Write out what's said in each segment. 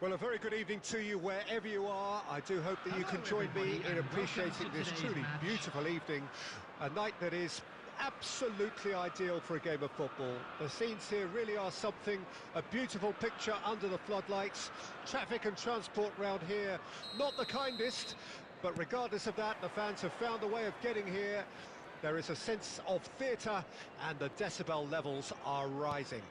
Well, a very good evening to you wherever you are. I do hope that you can join me in appreciating this truly beautiful evening, a night that is absolutely ideal for a game of football. The scenes here really are something, a beautiful picture under the floodlights. Traffic and transport round here, not the kindest, but regardless of that, the fans have found a way of getting here. There is a sense of theatre and the decibel levels are rising.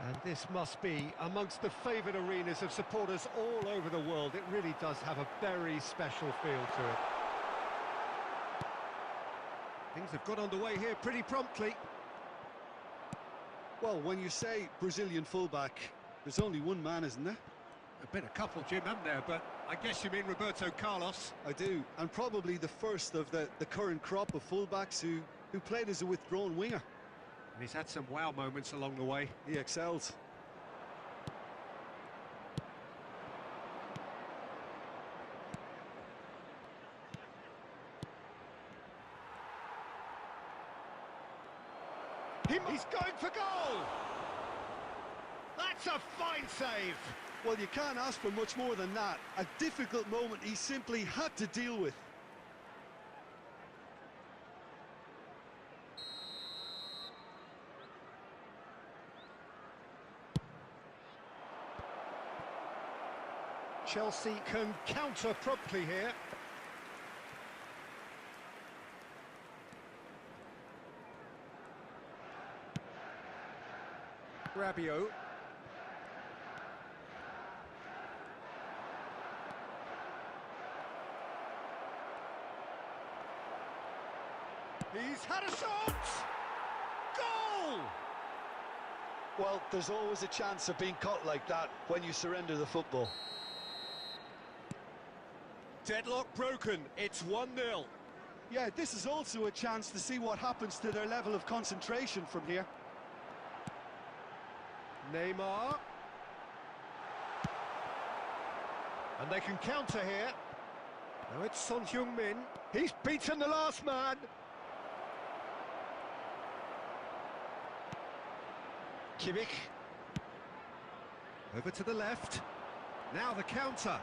And this must be amongst the favoured arenas of supporters all over the world. It really does have a very special feel to it. Things have got underway here pretty promptly. Well, when you say Brazilian fullback, there's only one man, isn't there? There've been a couple, Jim, haven't there? But I guess you mean Roberto Carlos. I do, and probably the first of the current crop of fullbacks who played as a withdrawn winger. And he's had some wow moments along the way. He excels. He's going for goal! That's a fine save! Well, you can't ask for much more than that. A difficult moment he simply had to deal with. Chelsea can counter promptly here. Rabiot. He's had a shot! Goal! Well, there's always a chance of being caught like that when you surrender the football. Deadlock broken, it's 1-0. Yeah, this is also a chance to see what happens to their level of concentration from here. Neymar. And they can counter here. Now it's Son Heung-min. He's beaten the last man. Kimmich. Over to the left. Now the counter.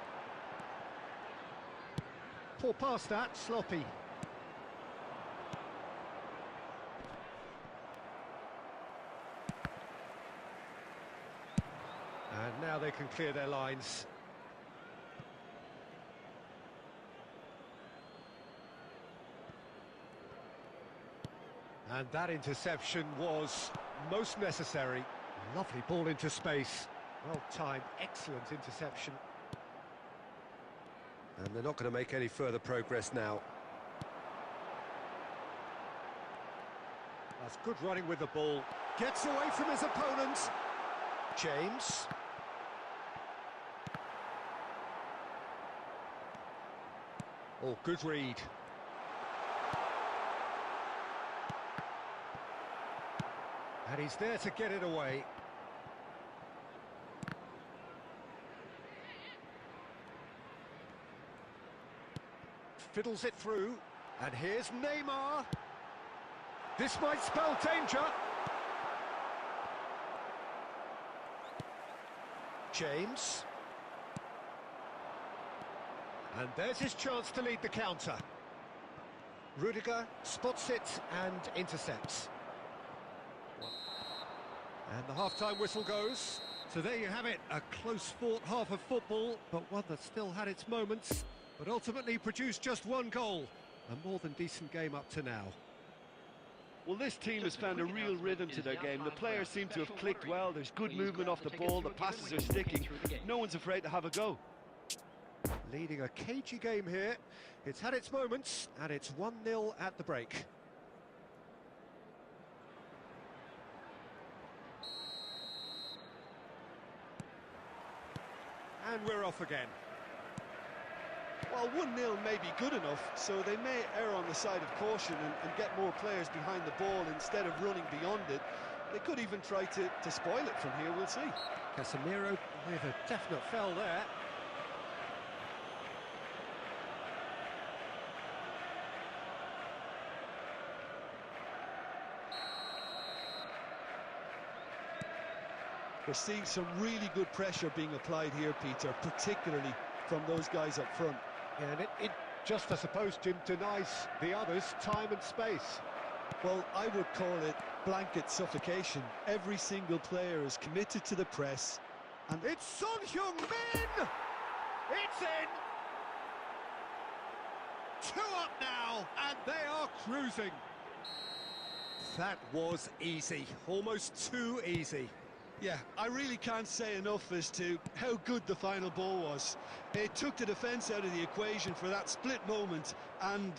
Poor pass that, sloppy. And now they can clear their lines. And that interception was most necessary. Lovely ball into space. Well timed, excellent interception. And they're not going to make any further progress now. That's good running with the ball. Gets away from his opponents. James. Oh, good read. And he's there to get it away. Fiddles it through, and here's Neymar. This might spell danger. James. And there's his chance to lead the counter. Rudiger spots it and intercepts. And the half-time whistle goes. So there you have it, a close-fought half of football, but one that still had its moments, but ultimately produced just one goal. A more than decent game up to now. Well, this team has found a real rhythm to their game. The players seem to have clicked well. There's good movement off the ball. The passes are sticking. No one's afraid to have a go. Leading a cagey game here. It's had its moments, and it's 1-0 at the break. And we're off again. Well, 1-0 may be good enough, so they may err on the side of caution and get more players behind the ball instead of running beyond it. They could even try to spoil it from here, we'll see. Casemiro with a definite foul there. We're seeing some really good pressure being applied here, Peter, particularly from those guys up front. Yeah, and it just, I suppose, Jim, denies the others time and space. Well, I would call it blanket suffocation. Every single player is committed to the press. And it's Son Heung-min! It's in! 2 up now, and they are cruising. That was easy, almost too easy. Yeah, I really can't say enough as to how good the final ball was. It took the defence out of the equation for that split moment, and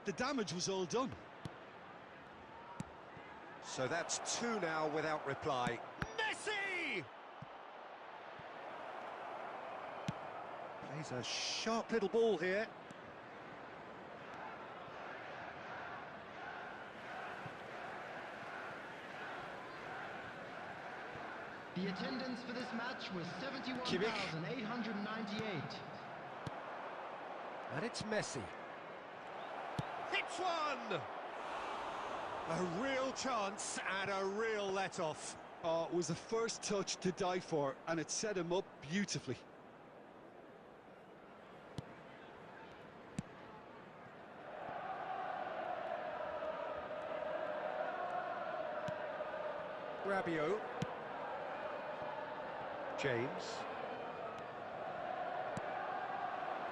the damage was all done. So that's 2 now without reply. Messi! Plays a sharp little ball here. The attendance for this match was 71,898. And it's Messi. Hits one! A real chance and a real let-off. Oh, it was the first touch to die for, and it set him up beautifully. Rabiot. James.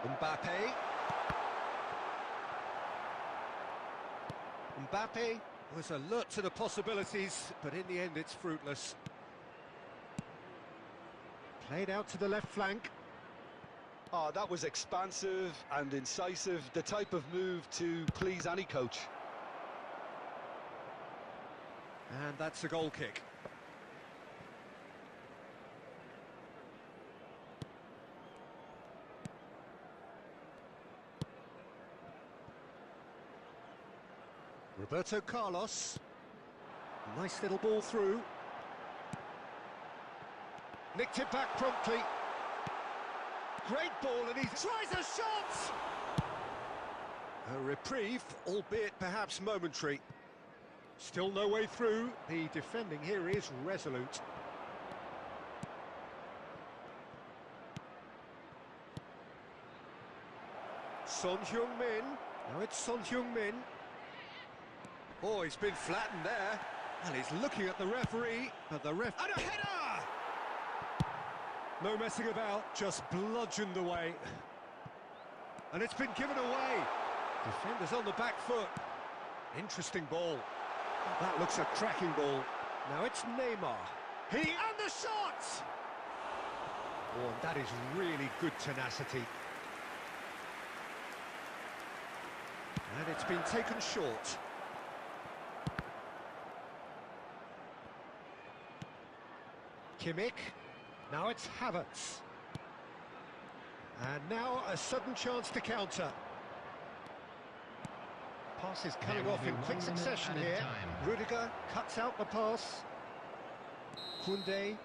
Mbappe. Mbappe was alert to the possibilities, but in the end it's fruitless. Played out to the left flank. Oh, that was expansive and incisive, the type of move to please any coach. And that's a goal kick. Roberto Carlos. Nice little ball through. Nicked it back promptly. Great ball, and he tries a shot! A reprieve, albeit perhaps momentary. Still no way through. The defending here is resolute. Son Heung-min. Now it's Son Heung-min. Oh, he's been flattened there. And he's looking at the referee, but the ref... And a header! No messing about, just bludgeoned away. And it's been given away. Defenders on the back foot. Interesting ball. That looks a cracking ball. Now it's Neymar. And the shot! Oh, and that is really good tenacity. And it's been taken short. Kimmich. Now it's Havertz. And now a sudden chance to counter. Pass is coming off in quick succession here. Rudiger cuts out the pass. Koundé.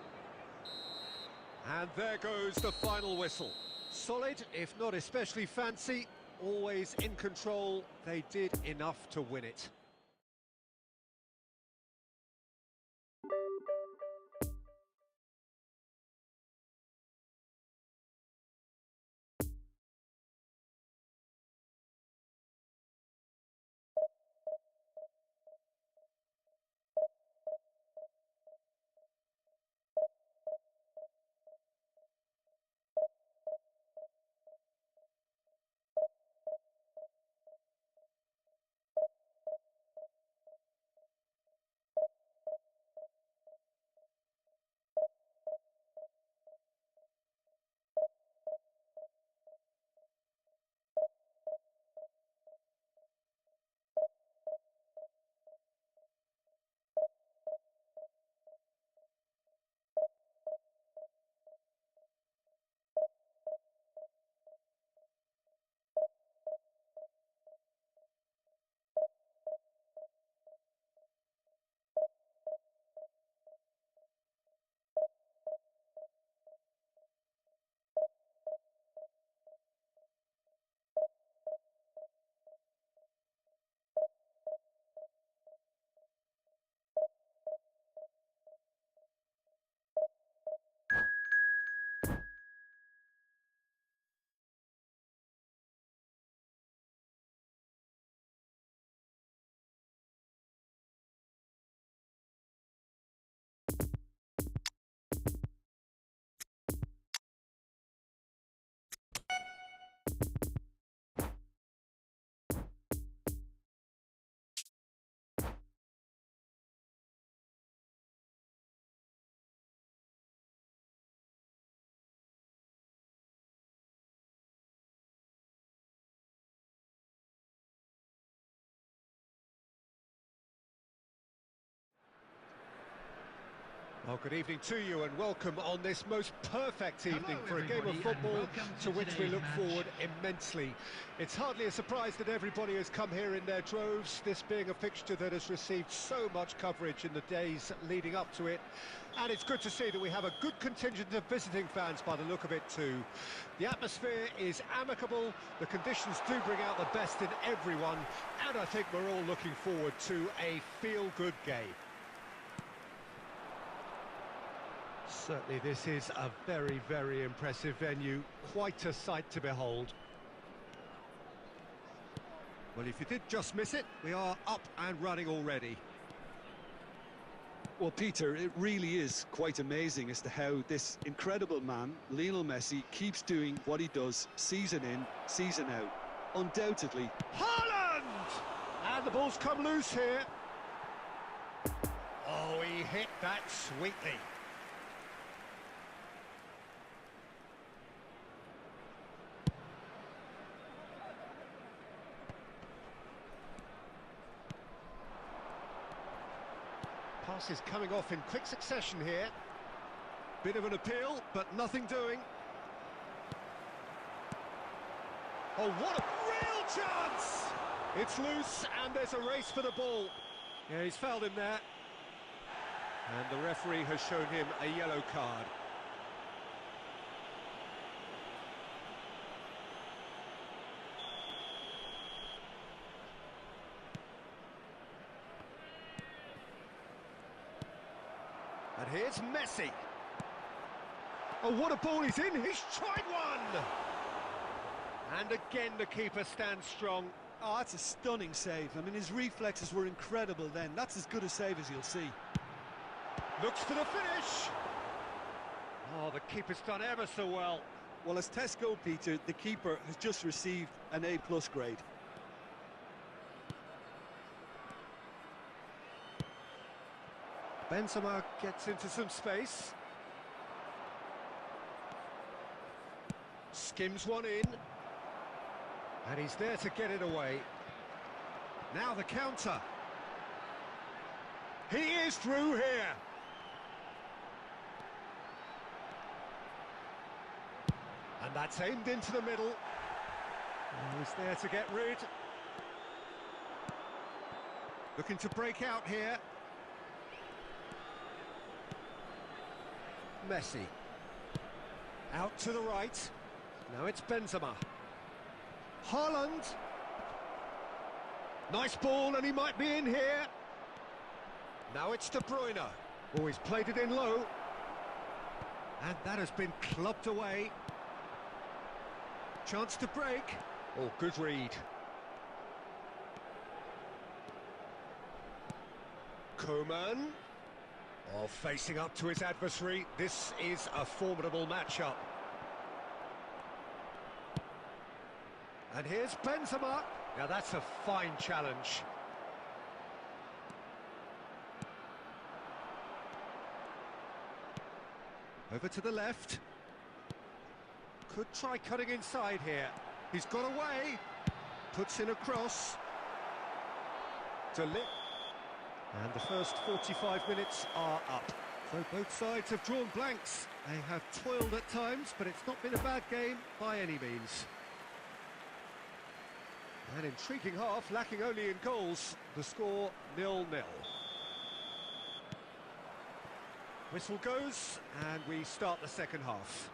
And there goes the final whistle. Solid, if not especially fancy, always in control. They did enough to win it. Well, good evening to you and welcome on this most perfect evening for a game of everybody, and football welcome to to which we today's look match. forward immensely. It's hardly a surprise that everybody has come here in their droves, this being a fixture that has received so much coverage in the days leading up to it. And it's good to see that we have a good contingent of visiting fans by the look of it too. The atmosphere is amicable, the conditions do bring out the best in everyone, and I think we're all looking forward to a feel-good game. Certainly this is a very, very impressive venue, quite a sight to behold. Well, if you did just miss it, we are up and running already. Well, Peter, it really is quite amazing as to how this incredible man, Lionel Messi, keeps doing what he does season in, season out. Undoubtedly. Haaland! And the ball's come loose here. Oh, he hit that sweetly. Pass is coming off in quick succession here. Bit of an appeal, but nothing doing. Oh, what a real chance! It's loose, and there's a race for the ball. Yeah, he's fouled him there. And the referee has shown him a yellow card. And here's Messi. Oh, what a ball he's in! He's tried one! And again, the keeper stands strong. Oh, that's a stunning save. I mean, his reflexes were incredible then. That's as good a save as you'll see. Looks for the finish. Oh, the keeper's done ever so well. Well, as tests go, Peter, the keeper has just received an A+ grade. Benzema gets into some space. Skims one in. And he's there to get it away. Now the counter. He is through here. And that's aimed into the middle. And he's there to get rid. Looking to break out here. Messi. Out to the right. Now it's Benzema. Haaland. Nice ball, and he might be in here. Now it's De Bruyne. Oh, he's played it in low. And that has been clubbed away. Chance to break. Oh, good read. Koeman. Oh, facing up to his adversary. This is a formidable matchup. And here's Benzema. Now that's a fine challenge. Over to the left. Could try cutting inside here. He's got away. Puts in a cross. To Lip. And the first 45 minutes are up. So both sides have drawn blanks. They have toiled at times, but it's not been a bad game by any means. An intriguing half, lacking only in goals. The score 0-0. Whistle goes, and we start the second half.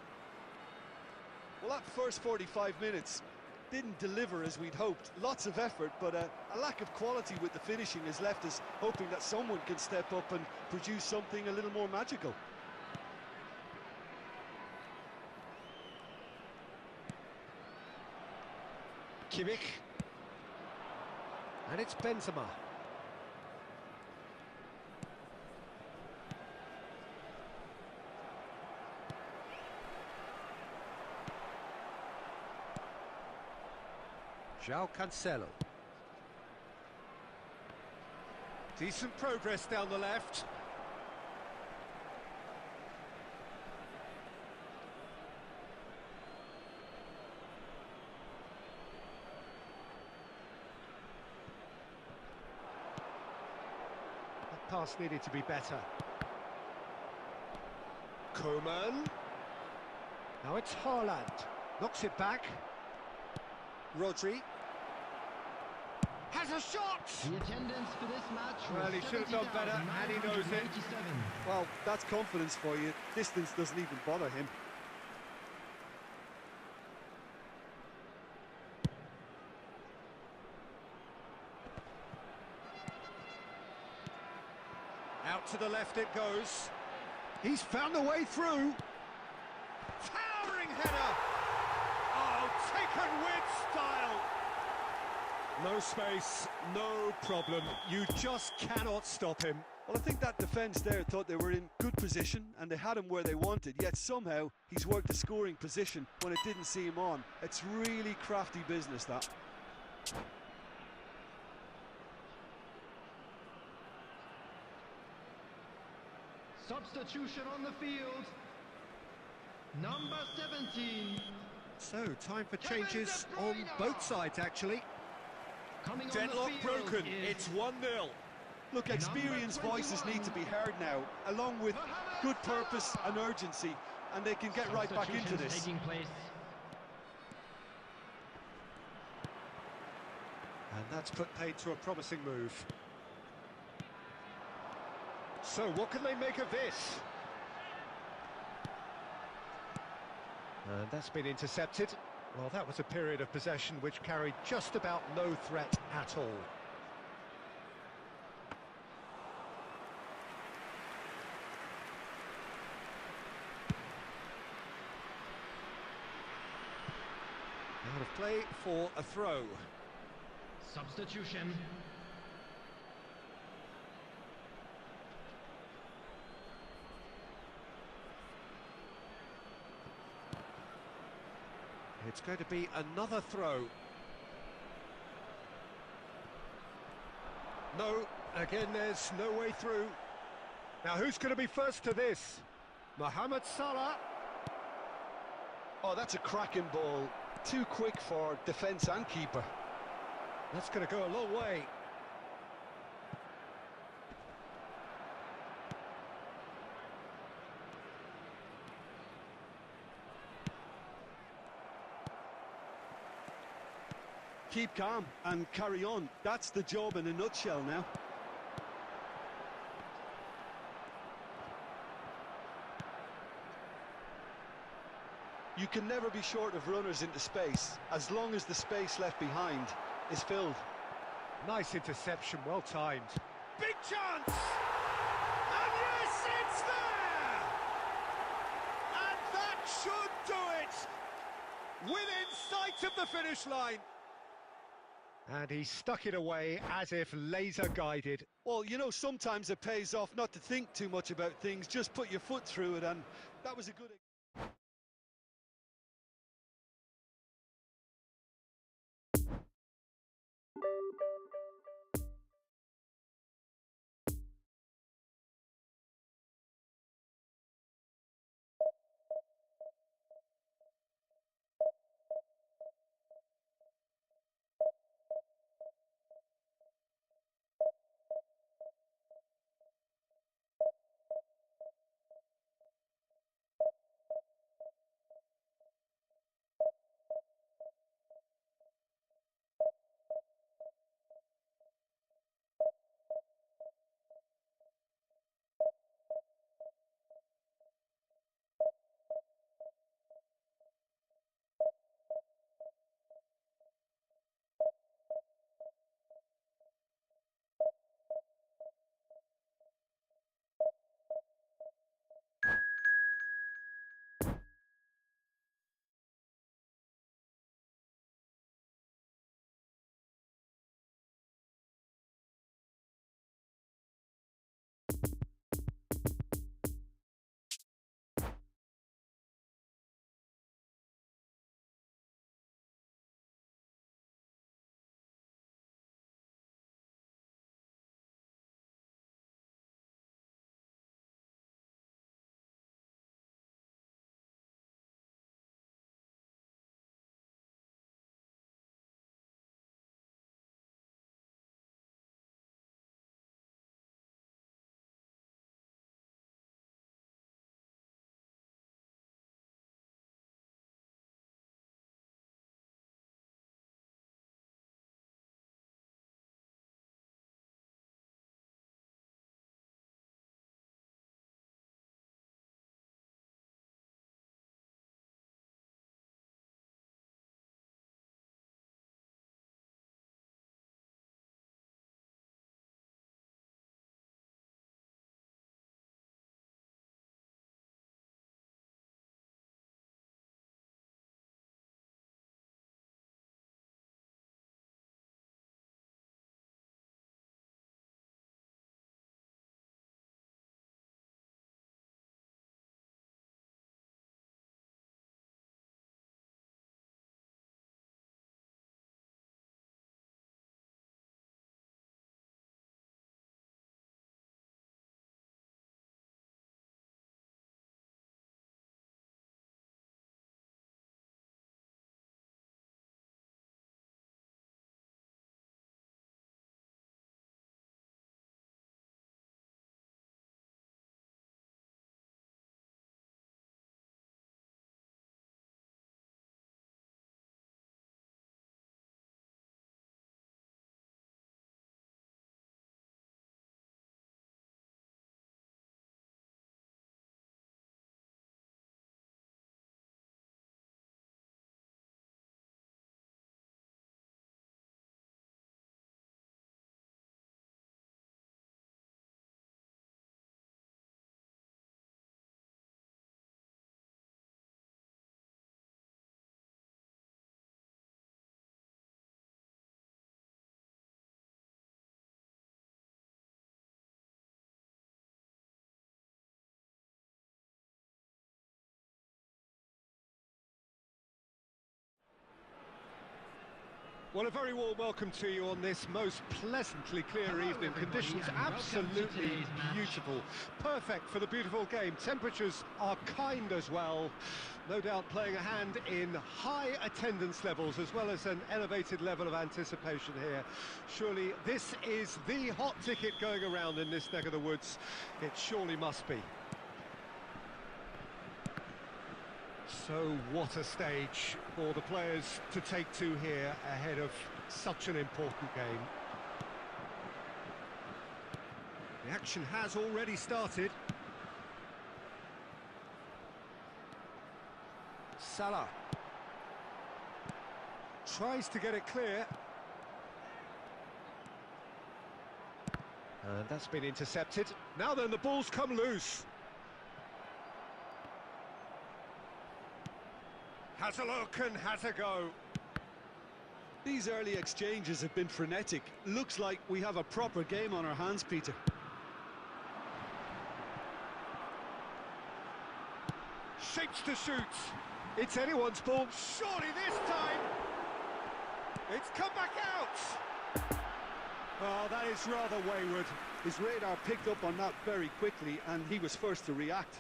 Well, that first 45 minutes didn't deliver as we'd hoped. Lots of effort, but a lack of quality with the finishing has left us hoping that someone can step up and produce something a little more magical. Kimmich. And it's Benzema. João Cancelo. Decent progress down the left. That pass needed to be better. Koeman. Now it's Haaland. Knocks it back. Rodri. Has a shot! The attendance for this match Well, was he should have done better, and he knows it. 70,987. Well, that's confidence for you. Distance doesn't even bother him. Out to the left it goes. He's found a way through. Towering header! Oh, taken with style! No space, no problem. You just cannot stop him. Well, I think that defence there thought they were in good position and they had him where they wanted, yet somehow he's worked a scoring position when it didn't see him on. It's really crafty business, that. Substitution on the field. Number 17. So, time for changes on both sides, actually. Coming on Deadlock the field broken, is it's 1-0. Look, experienced voices need to be heard now, along with good purpose and urgency, and they can get right back into substitutions this. taking place. And that's put paid to a promising move. So, what can they make of this? And that's been intercepted. Well, that was a period of possession which carried just about no threat at all. Out of play for a throw. Substitution. It's going to be another throw. No, again there's no way through. Now who's going to be first to this? Mohamed Salah. Oh, that's a cracking ball. Too quick for defence and keeper. That's going to go a long way. Keep calm and carry on. That's the job in a nutshell now. You can never be short of runners into space, as long as the space left behind is filled. Nice interception, well timed. Big chance! And yes, it's there! And that should do it! Within sight of the finish line. And he stuck it away as if laser guided. Well, you know, sometimes it pays off not to think too much about things, just put your foot through it, and that was a good... Well, a very warm welcome to you on this most pleasantly clear evening. Conditions absolutely beautiful. Perfect for the beautiful game. Temperatures are kind as well. No doubt playing a hand in high attendance levels as well as an elevated level of anticipation here. Surely this is the hot ticket going around in this neck of the woods. It surely must be. So what a stage for the players to take to here ahead of such an important game. The action has already started. Salah tries to get it clear. And that's been intercepted. Now then, the ball's come loose. Has a look and has a go. These early exchanges have been frenetic. Looks like we have a proper game on our hands, Peter. Shapes to shoot. It's anyone's ball. Surely this time. It's come back out. Oh, that is rather wayward. His radar picked up on that very quickly, and he was first to react.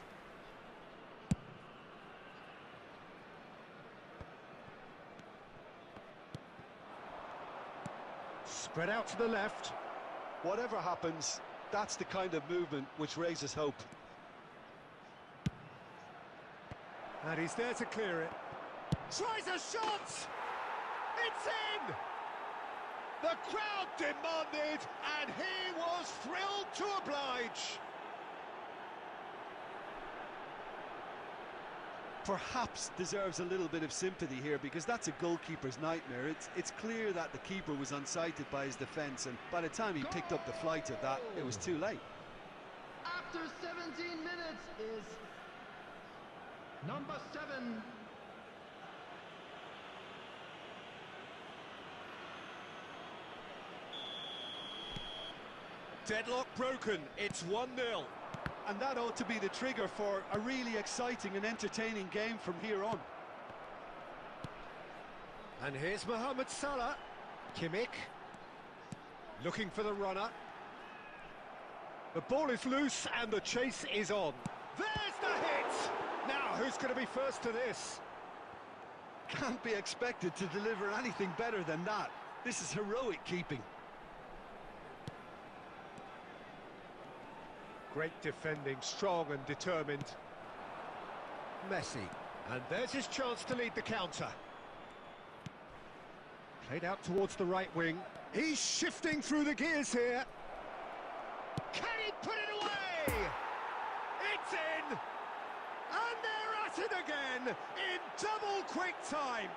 Spread out to the left. Whatever happens, that's the kind of movement which raises hope. And he's there to clear it. Tries a shot! It's in! The crowd demanded, and he was thrilled to oblige. Perhaps deserves a little bit of sympathy here, because that's a goalkeeper's nightmare. It's clear that the keeper was unsighted by his defence, and by the time he picked up the flight of that, it was too late. After 17 minutes is number 7. Deadlock broken, it's 1-0. And that ought to be the trigger for a really exciting and entertaining game from here on. And here's Mohamed Salah. Kimmich looking for the runner. The ball is loose and the chase is on. There's the hit! Now, who's going to be first to this? Can't be expected to deliver anything better than that. This is heroic keeping. Great defending, strong and determined. Messi, and there's his chance to lead the counter. Played out towards the right wing. He's shifting through the gears here. Can he put it away? It's in! And they're at it again in double quick time.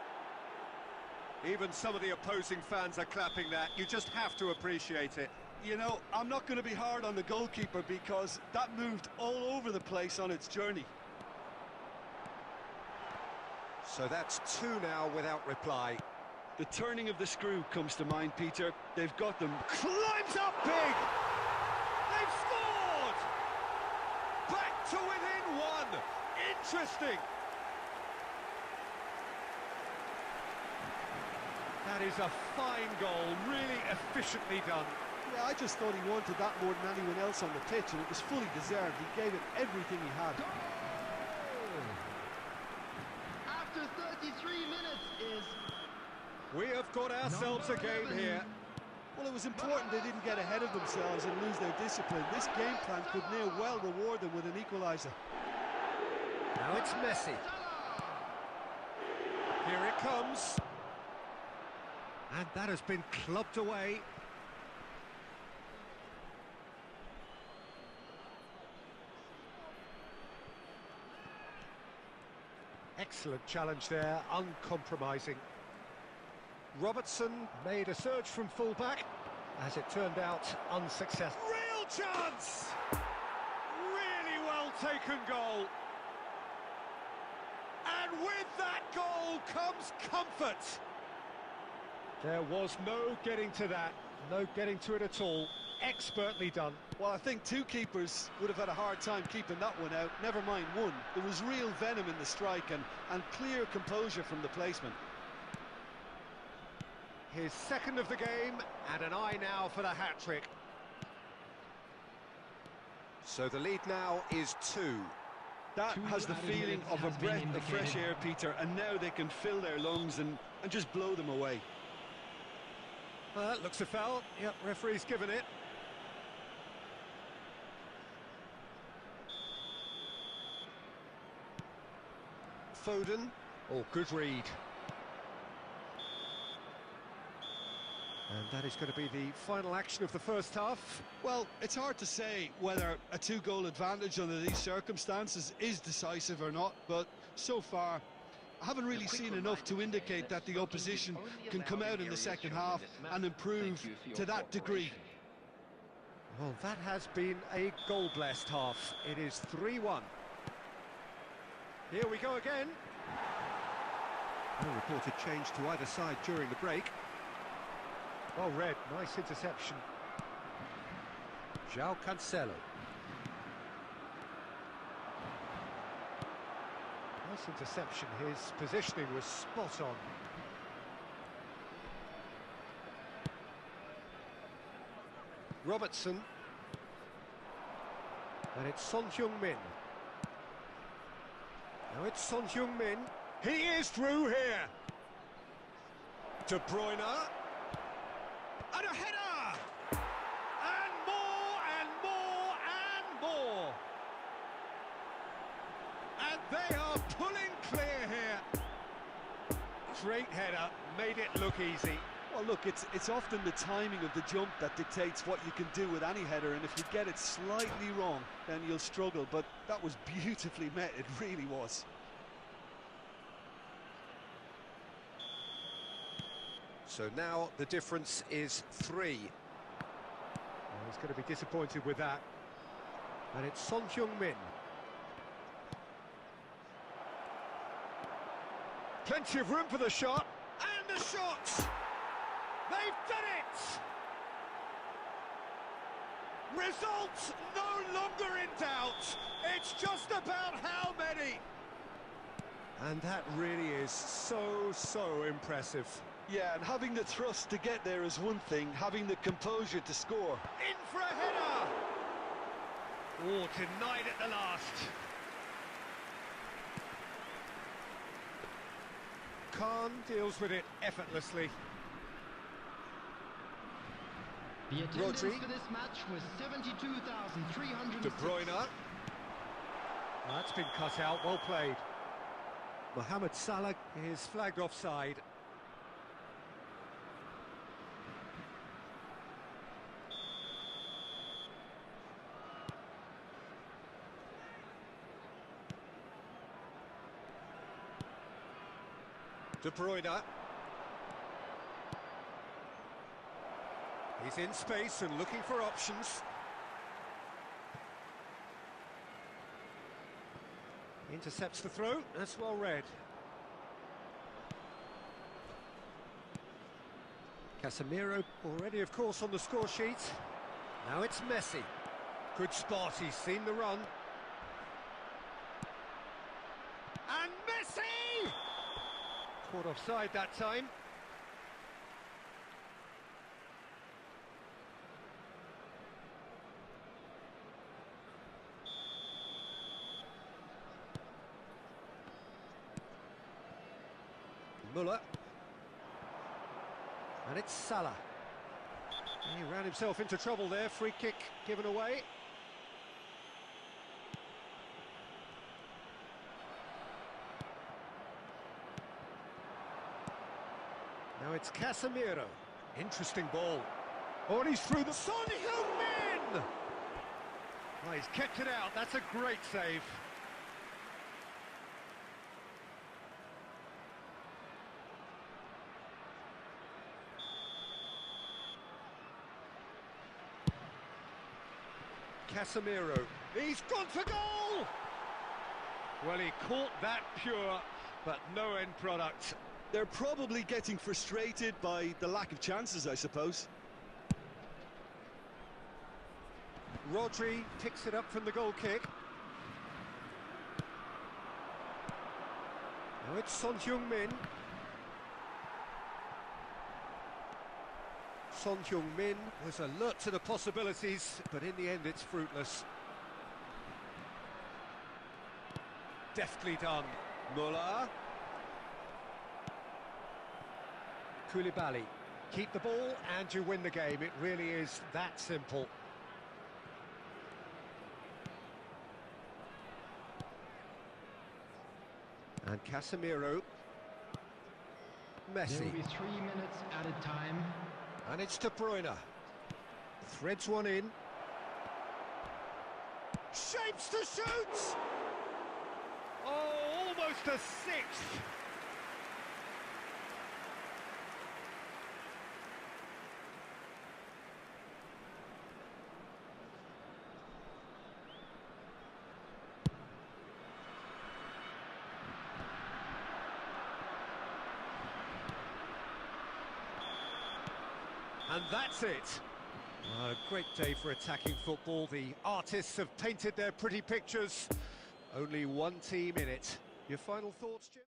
Even some of the opposing fans are clapping that. You just have to appreciate it. You know, I'm not going to be hard on the goalkeeper because that moved all over the place on its journey. So that's 2 now without reply. The turning of the screw comes to mind, Peter. They've got them. Climbs up big! They've scored! Back to within 1! Interesting! That is a fine goal, really efficiently done. Yeah, I just thought he wanted that more than anyone else on the pitch, and it was fully deserved. He gave it everything he had. After 33 minutes is We have got ourselves a game here. Well, it was important they didn't get ahead of themselves and lose their discipline. This game plan could near well reward them with an equaliser. Now it's Messi. Here it comes. And that has been clubbed away. Excellent challenge there, uncompromising. Robertson made a surge from fullback, as it turned out unsuccessful. Real chance! Really well taken goal. And with that goal comes comfort. There was no getting to that, no getting to it at all. Expertly done. Well, I think 2 keepers would have had a hard time keeping that one out, never mind 1. There was real venom in the strike and clear composure from the placement. his second of the game, and an eye now for the hat-trick. So the lead now is 2. That has the feeling of a breath of fresh air, Peter, and now they can fill their lungs and just blow them away. Looks a foul. Yep, referee's given it. Foden. Oh, good read. And that is going to be the final action of the first half. Well, it's hard to say whether a 2-goal advantage under these circumstances is decisive or not, but so far I haven't really seen enough to indicate that the opposition can come out in the second half and improve to that degree. Well, that has been a goal-blessed half. It is 3-1. Here we go again. No reported change to either side during the break. Well read, nice interception. João Cancelo. Nice interception, his positioning was spot on. Robertson. And it's Son Heung-min. Now it's Son Heung-min. He is through here. De Bruyne. And a header! And more, and more, and more! And they are pulling clear here. Great header, made it look easy. Well, look, it's often the timing of the jump that dictates what you can do with any header, and if you get it slightly wrong, then you'll struggle. But that was beautifully met, it really was. So now the difference is 3. Well, he's going to be disappointed with that. And it's Son Heung-min. Plenty of room for the shot. And the shot! They've done it! Results no longer in doubt. It's just about how many. And that really is so impressive. Yeah, and having the thrust to get there is one thing, having the composure to score. In for a header! Oh, denied at the last. Khan deals with it effortlessly. The attendance Rodri. for this match was 72,300. De Bruyne. Well, that's been cut out, well played. Mohamed Salah is flagged offside. De Bruyne. He's in space and looking for options. Intercepts the throw, that's well read. Casemiro already, of course, on the score sheet. Now it's Messi. Good spot, he's seen the run. And Messi! Caught offside that time. Muller. And it's Salah. He ran himself into trouble there, free kick given away. Now it's Casemiro. Interesting ball. Oh, and he's through the... Son Heung-min! Oh, he's kept it out, that's a great save. Casemiro, he's gone for goal! Well, he caught that pure, but no end product. They're probably getting frustrated by the lack of chances, I suppose. Rodri picks it up from the goal kick. Now it's Son Heung-min. Son Heung-min was alert to the possibilities, but in the end it's fruitless. Deftly done. Muller. Koulibaly. Keep the ball and you win the game. It really is that simple. And Casemiro. There Messi. will be 3 minutes added time. And it's De Bruyne. Threads one in. Shapes to shoot! Oh, almost a sixth. And that's it. A great day for attacking football. The artists have painted their pretty pictures. Only one team in it. Your final thoughts, Jim?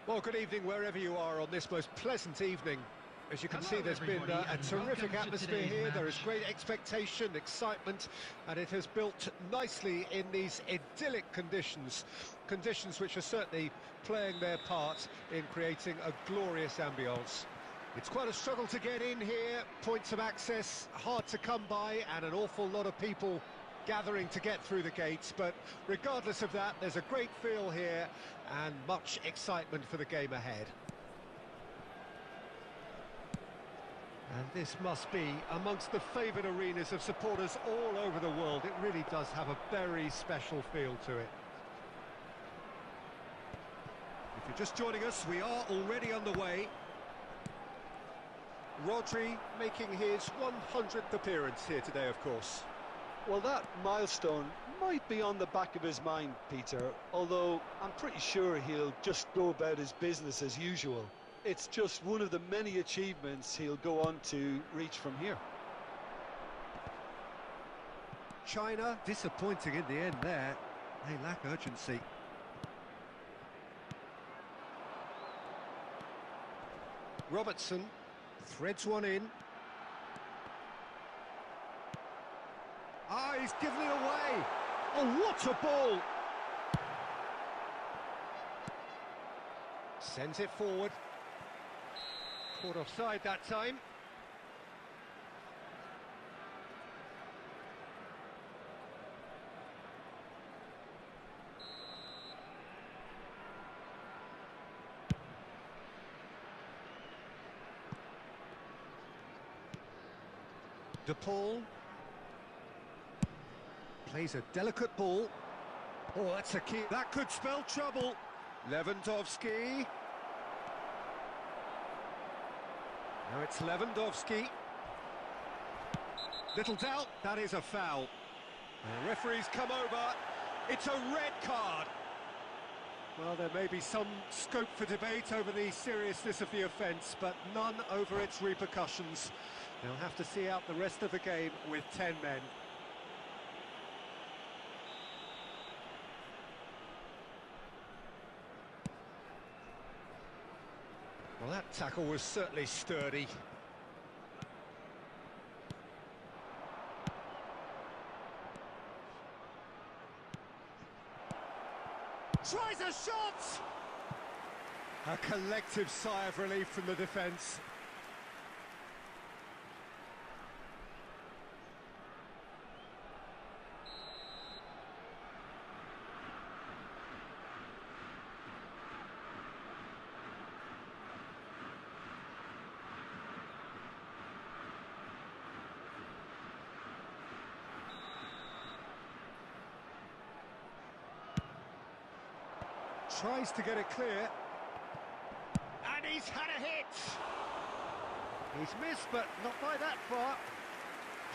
Well, good evening wherever you are on this most pleasant evening. As you can see, there's been a terrific atmosphere here. There is great expectation, excitement, and it has built nicely in these idyllic conditions. Conditions which are certainly playing their part in creating a glorious ambience. It's quite a struggle to get in here, points of access hard to come by, and an awful lot of people gathering to get through the gates, but regardless of that, there's a great feel here and much excitement for the game ahead. And this must be amongst the favoured arenas of supporters all over the world. It really does have a very special feel to it. If you're just joining us, we are already underway. Rodri making his 100th appearance here today, of course. Well, that milestone might be on the back of his mind, Peter, although I'm pretty sure he'll just go about his business as usual. It's just one of the many achievements he'll go on to reach from here. China disappointing in the end there. They lack urgency. Robertson threads one in. Ah, he's given it away. Oh, what a ball! Sends it forward. Caught offside that time. De Paul. Plays a delicate ball. Oh, that's a key. That could spell trouble. Lewandowski. Now it's Lewandowski. Little doubt, that is a foul. The referee's come over. It's a red card. Well, there may be some scope for debate over the seriousness of the offence, but none over its repercussions. They'll have to see out the rest of the game with 10 men. that tackle was certainly sturdy. Tries a shot! A collective sigh of relief from the defence. Tries to get it clear. And he's had a hit! He's missed, but not by that far.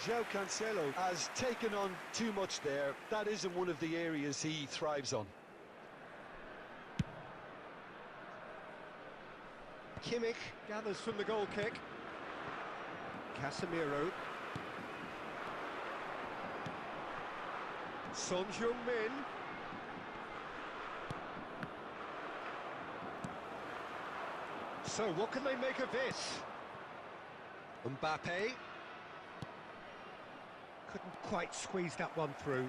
João Cancelo has taken on too much there. That isn't one of the areas he thrives on. Kimmich gathers from the goal kick. Casemiro. Son Heung-min. So what can they make of this? Mbappe. Couldn't quite squeeze that one through.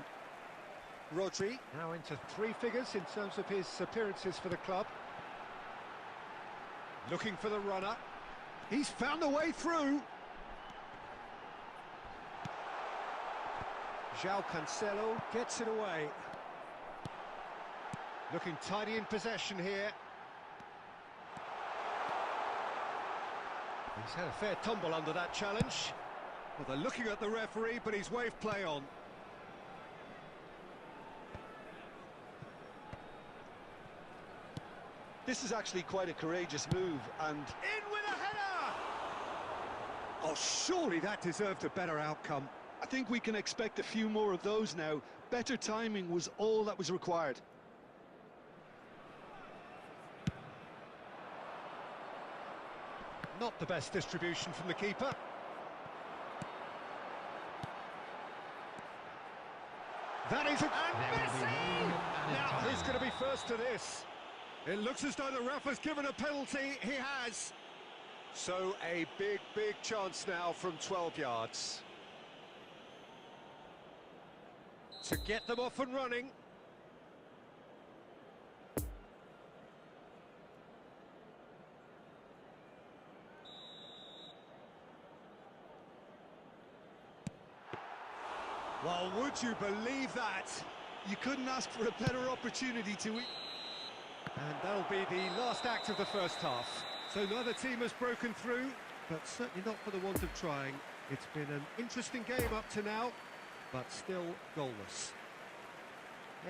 Rodri now into three figures in terms of his appearances for the club. Looking for the runner. He's found a way through. João Cancelo gets it away. Looking tidy in possession here. He's had a fair tumble under that challenge. Well, they're looking at the referee, but he's waved play on. This is actually quite a courageous move, and... In with a header! Oh, surely that deserved a better outcome. I think we can expect a few more of those now. Better timing was all that was required. Not the best distribution from the keeper. That is a... And Messi! Now, who's going to be first to this? It looks as though the ref has given a penalty. He has. So, a big, big chance now from 12 yards. To get them off and running. Well, would you believe that? You couldn't ask for a better opportunity to... And that'll be the last act of the first half. So neither team has broken through, but certainly not for the want of trying. It's been an interesting game up to now, but still goalless.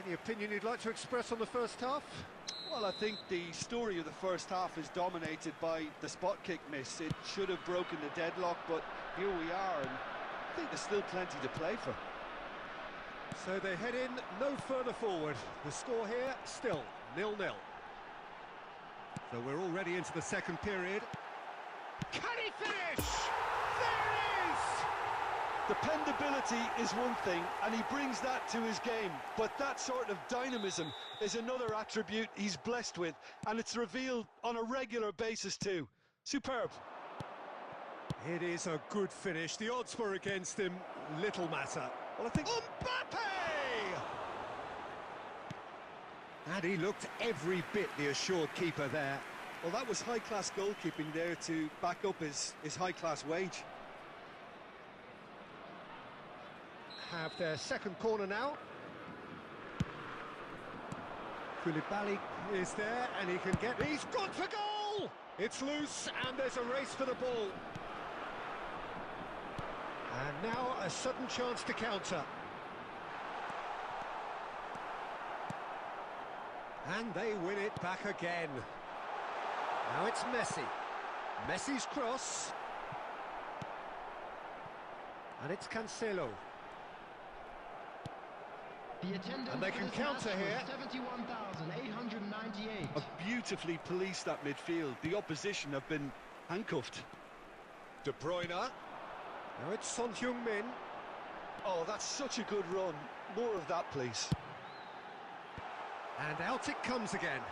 Any opinion you'd like to express on the first half? Well, I think the story of the first half is dominated by the spot kick miss. It should have broken the deadlock, but here we are, and I think there's still plenty to play for. So they head in no further forward. The score here, still 0-0. So we're already into the second period. Can he finish? There it is! Dependability is one thing, and he brings that to his game, but that sort of dynamism is another attribute he's blessed with, and it's revealed on a regular basis too. Superb. It is a good finish. The odds were against him. Little matter. Well, I think... Mbappe! And he looked every bit the assured keeper there. Well, that was high-class goalkeeping there to back up his high-class wage. Have their second corner now. Koulibaly is there, and he can get... He's gone for goal! It's loose, and there's a race for the ball. And now a sudden chance to counter. And they win it back again. Now it's Messi. Messi's cross. And it's Cancelo. And they can counter here. 71,898. A beautifully policed that midfield. The opposition have been handcuffed. De Bruyne. Now it's Son Heung-min. Oh, that's such a good run. More of that, please. And out it comes again.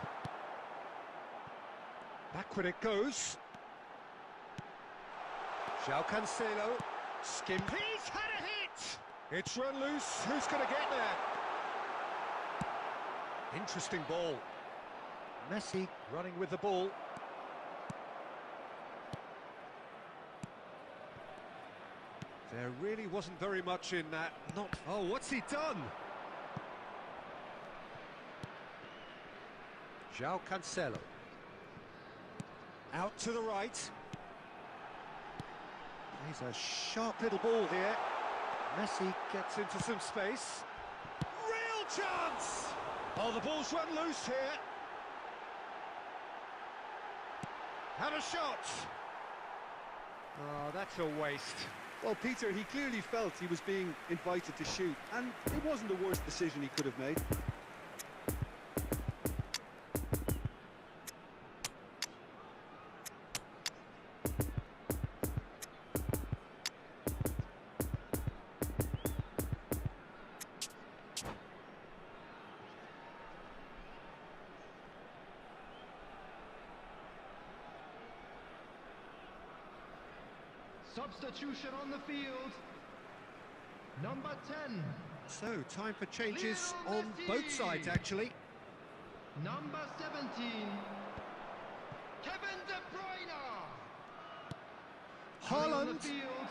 Backward it goes. João Cancelo skimmed. He's had a hit! It's run loose. Who's going to get there? Interesting ball. Messi running with the ball. There really wasn't very much in that. Not. Oh, what's he done? João Cancelo. Out to the right. He's a sharp little ball here. Messi gets into some space. Real chance! Oh, the ball's run loose here. Had a shot. Oh, that's a waste. Well, Peter, he clearly felt he was being invited to shoot, and it wasn't the worst decision he could have made. Substitution on the field. Number 10. So, time for changes Lionel on Messi. both sides, actually. Number 17. Kevin De Bruyne. Coming on the Haaland, field.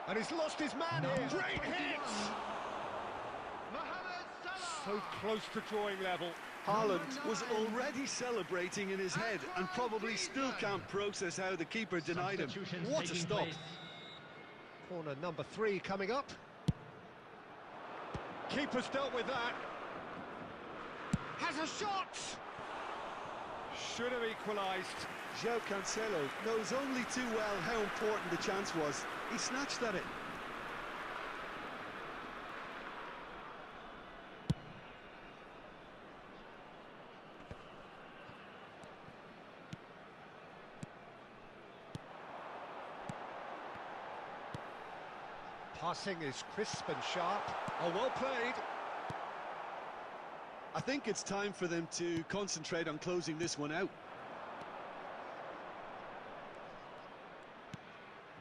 and he's lost his man here. Number Great 21. hit! Mohamed Salah. So close to drawing level. Haaland was Number 9. already celebrating in his head and probably still can't process how the keeper denied him. Substitutions What a taking stop. place. Corner number 3 coming up. Keeper's dealt with that. Has a shot! Should have equalised. João Cancelo knows only too well how important the chance was. He snatched at it. Passing is crisp and sharp. Oh, well played. I think it's time for them to concentrate on closing this one out.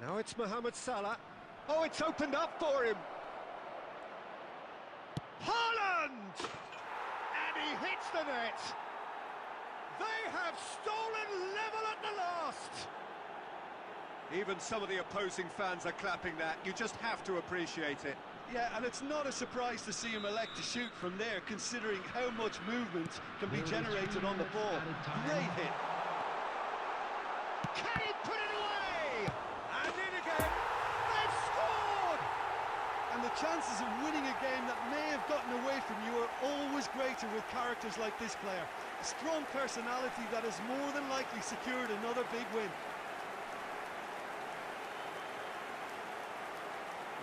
Now it's Mohamed Salah. Oh, it's opened up for him. Haaland! And he hits the net. They have stolen level at the last. Even some of the opposing fans are clapping that. You just have to appreciate it. Yeah, and it's not a surprise to see him elect to shoot from there, considering how much movement can be generated on the ball. Great hit. Can he put it away? And in again. They've scored! And the chances of winning a game that may have gotten away from you are always greater with characters like this player. A strong personality that has more than likely secured another big win.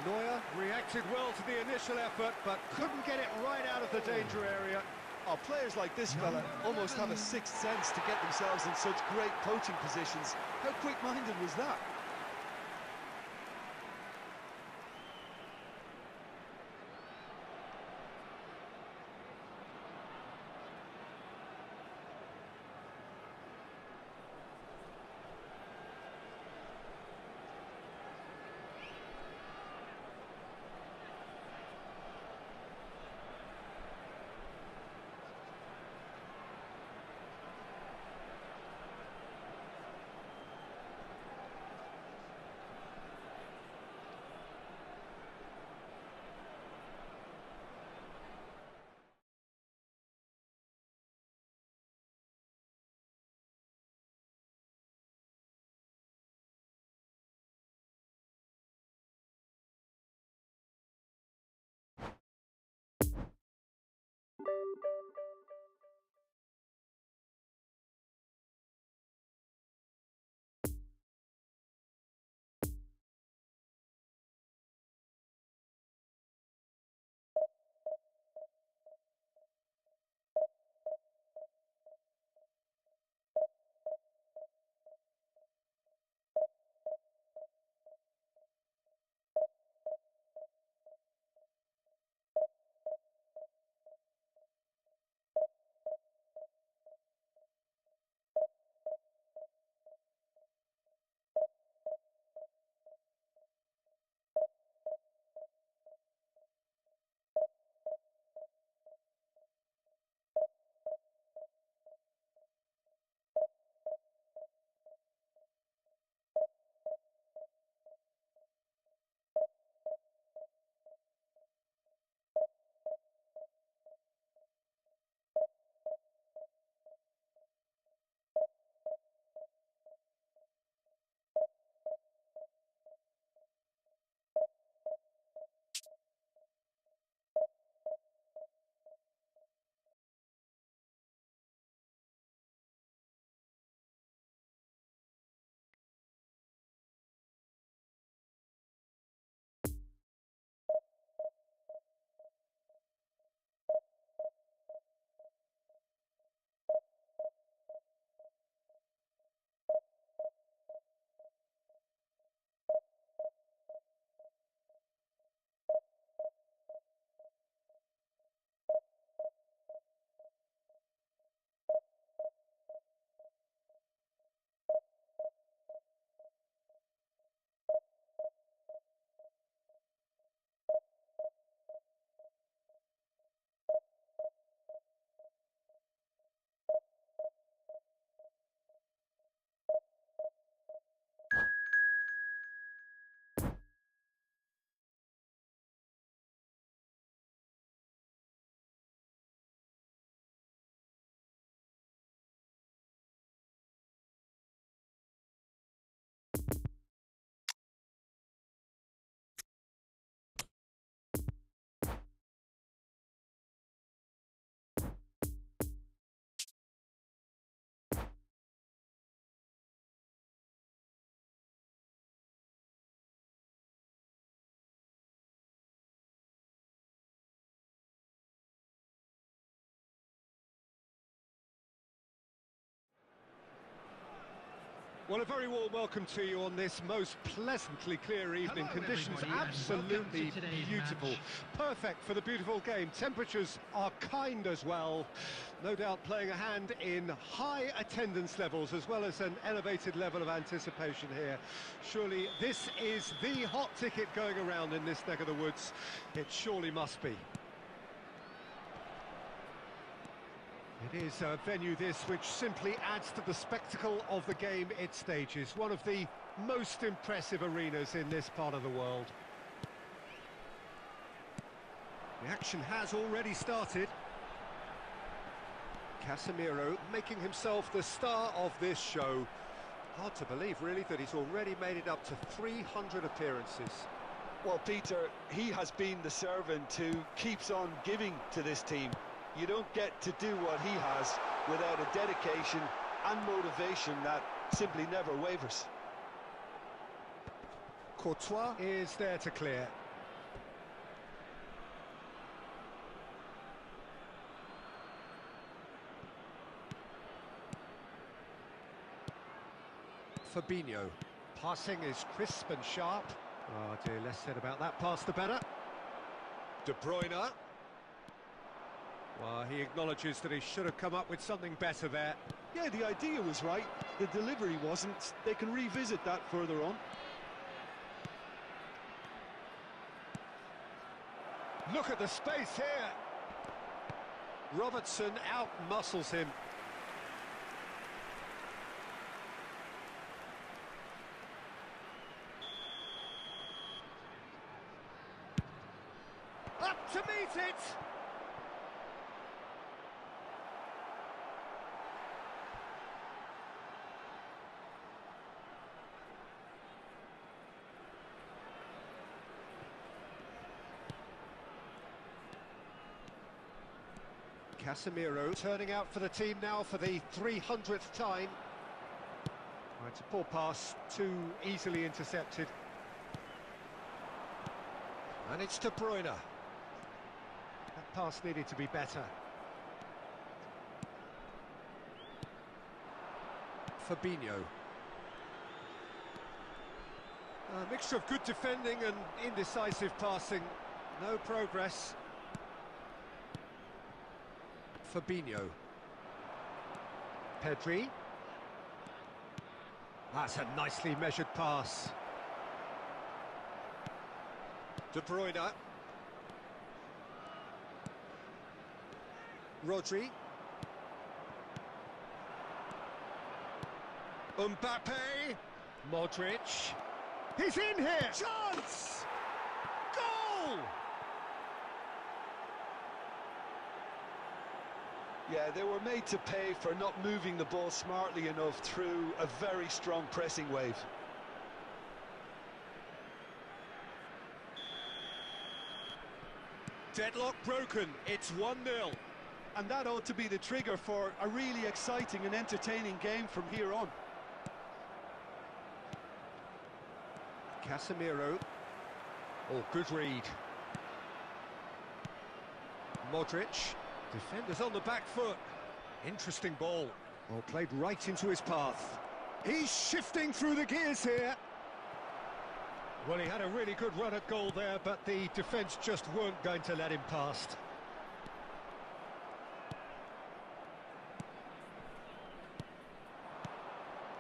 Neuer reacted well to the initial effort, but couldn't get it right out of the danger area. Oh, players like this fella almost have a sixth sense to get themselves in such great poaching positions. How quick-minded was that? Well, a very warm welcome to you on this most pleasantly clear evening. Hello, Conditions everybody, and absolutely welcome to today's beautiful. match. Perfect for the beautiful game. Temperatures are kind as well. No doubt playing a hand in high attendance levels as well as an elevated level of anticipation here. Surely this is the hot ticket going around in this neck of the woods. It surely must be. It is a venue this which simply adds to the spectacle of the game it stages. One of the most impressive arenas in this part of the world. The action has already started. Casemiro making himself the star of this show. Hard to believe, really, that he's already made it up to 300 appearances. Well, Peter, he has been the servant who keeps on giving to this team. You don't get to do what he has without a dedication and motivation that simply never wavers. Courtois is there to clear. Fabinho. Passing is crisp and sharp. Oh dear, less said about that pass the better. De Bruyne. Well, he acknowledges that he should have come up with something better there. Yeah, the idea was right, the delivery wasn't. They can revisit that further on. Look at the space here. Robertson out-muscles him. Up to meet it! Casemiro turning out for the team now for the 300th time. Oh, it's a poor pass, too easily intercepted. And it's De Bruyne. That pass needed to be better. Fabinho. A mixture of good defending and indecisive passing. No progress. Fabinho. Pedri. That's a nicely measured pass. De Bruyne. Rodri. Mbappe. Modric. He's in here! Chance! Goal! Yeah, they were made to pay for not moving the ball smartly enough through a very strong pressing wave. Deadlock broken, it's 1-0. And that ought to be the trigger for a really exciting and entertaining game from here on. Casemiro. Oh, good read. Modric. Defenders on the back foot. Interesting ball. Well, played right into his path. He's shifting through the gears here. Well, he had a really good run at goal there, but the defence just weren't going to let him past.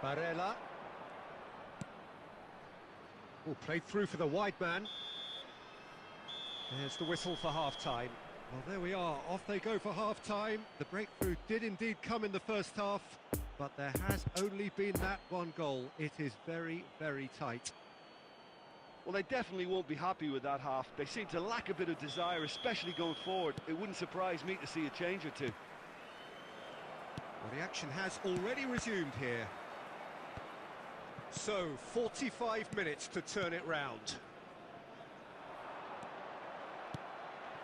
Barella. Oh, played through for the wide man. There's the whistle for half-time. Well, there we are, off they go for half-time. The breakthrough did indeed come in the first half, but there has only been that one goal. It is very, very tight. Well, they definitely won't be happy with that half. They seem to lack a bit of desire, especially going forward. It wouldn't surprise me to see a change or two. Well, the action has already resumed here. So, 45 minutes to turn it round.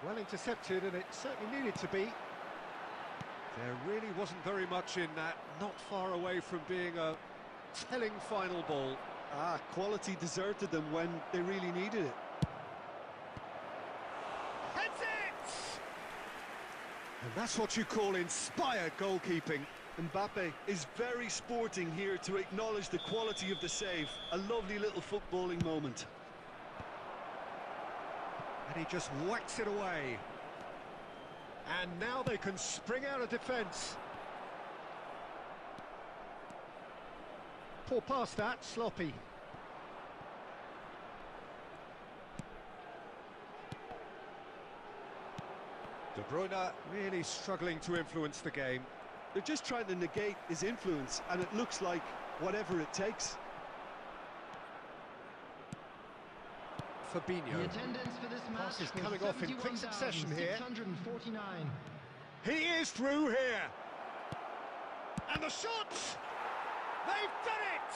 Well intercepted, and it certainly needed to be. There really wasn't very much in that, not far away from being a telling final ball. Quality deserted them when they really needed it. Heads it! And that's what you call inspired goalkeeping. Mbappe is very sporting here to acknowledge the quality of the save. A lovely little footballing moment. And he just whacks it away. And now they can spring out of defence. Poor pass that, sloppy. De Bruyne really struggling to influence the game. They're just trying to negate his influence, and it looks like whatever it takes. Fabinho. The attendance for this match Pass is was coming off in quick succession here. 71,649. He is through here. And the shot! They've done it!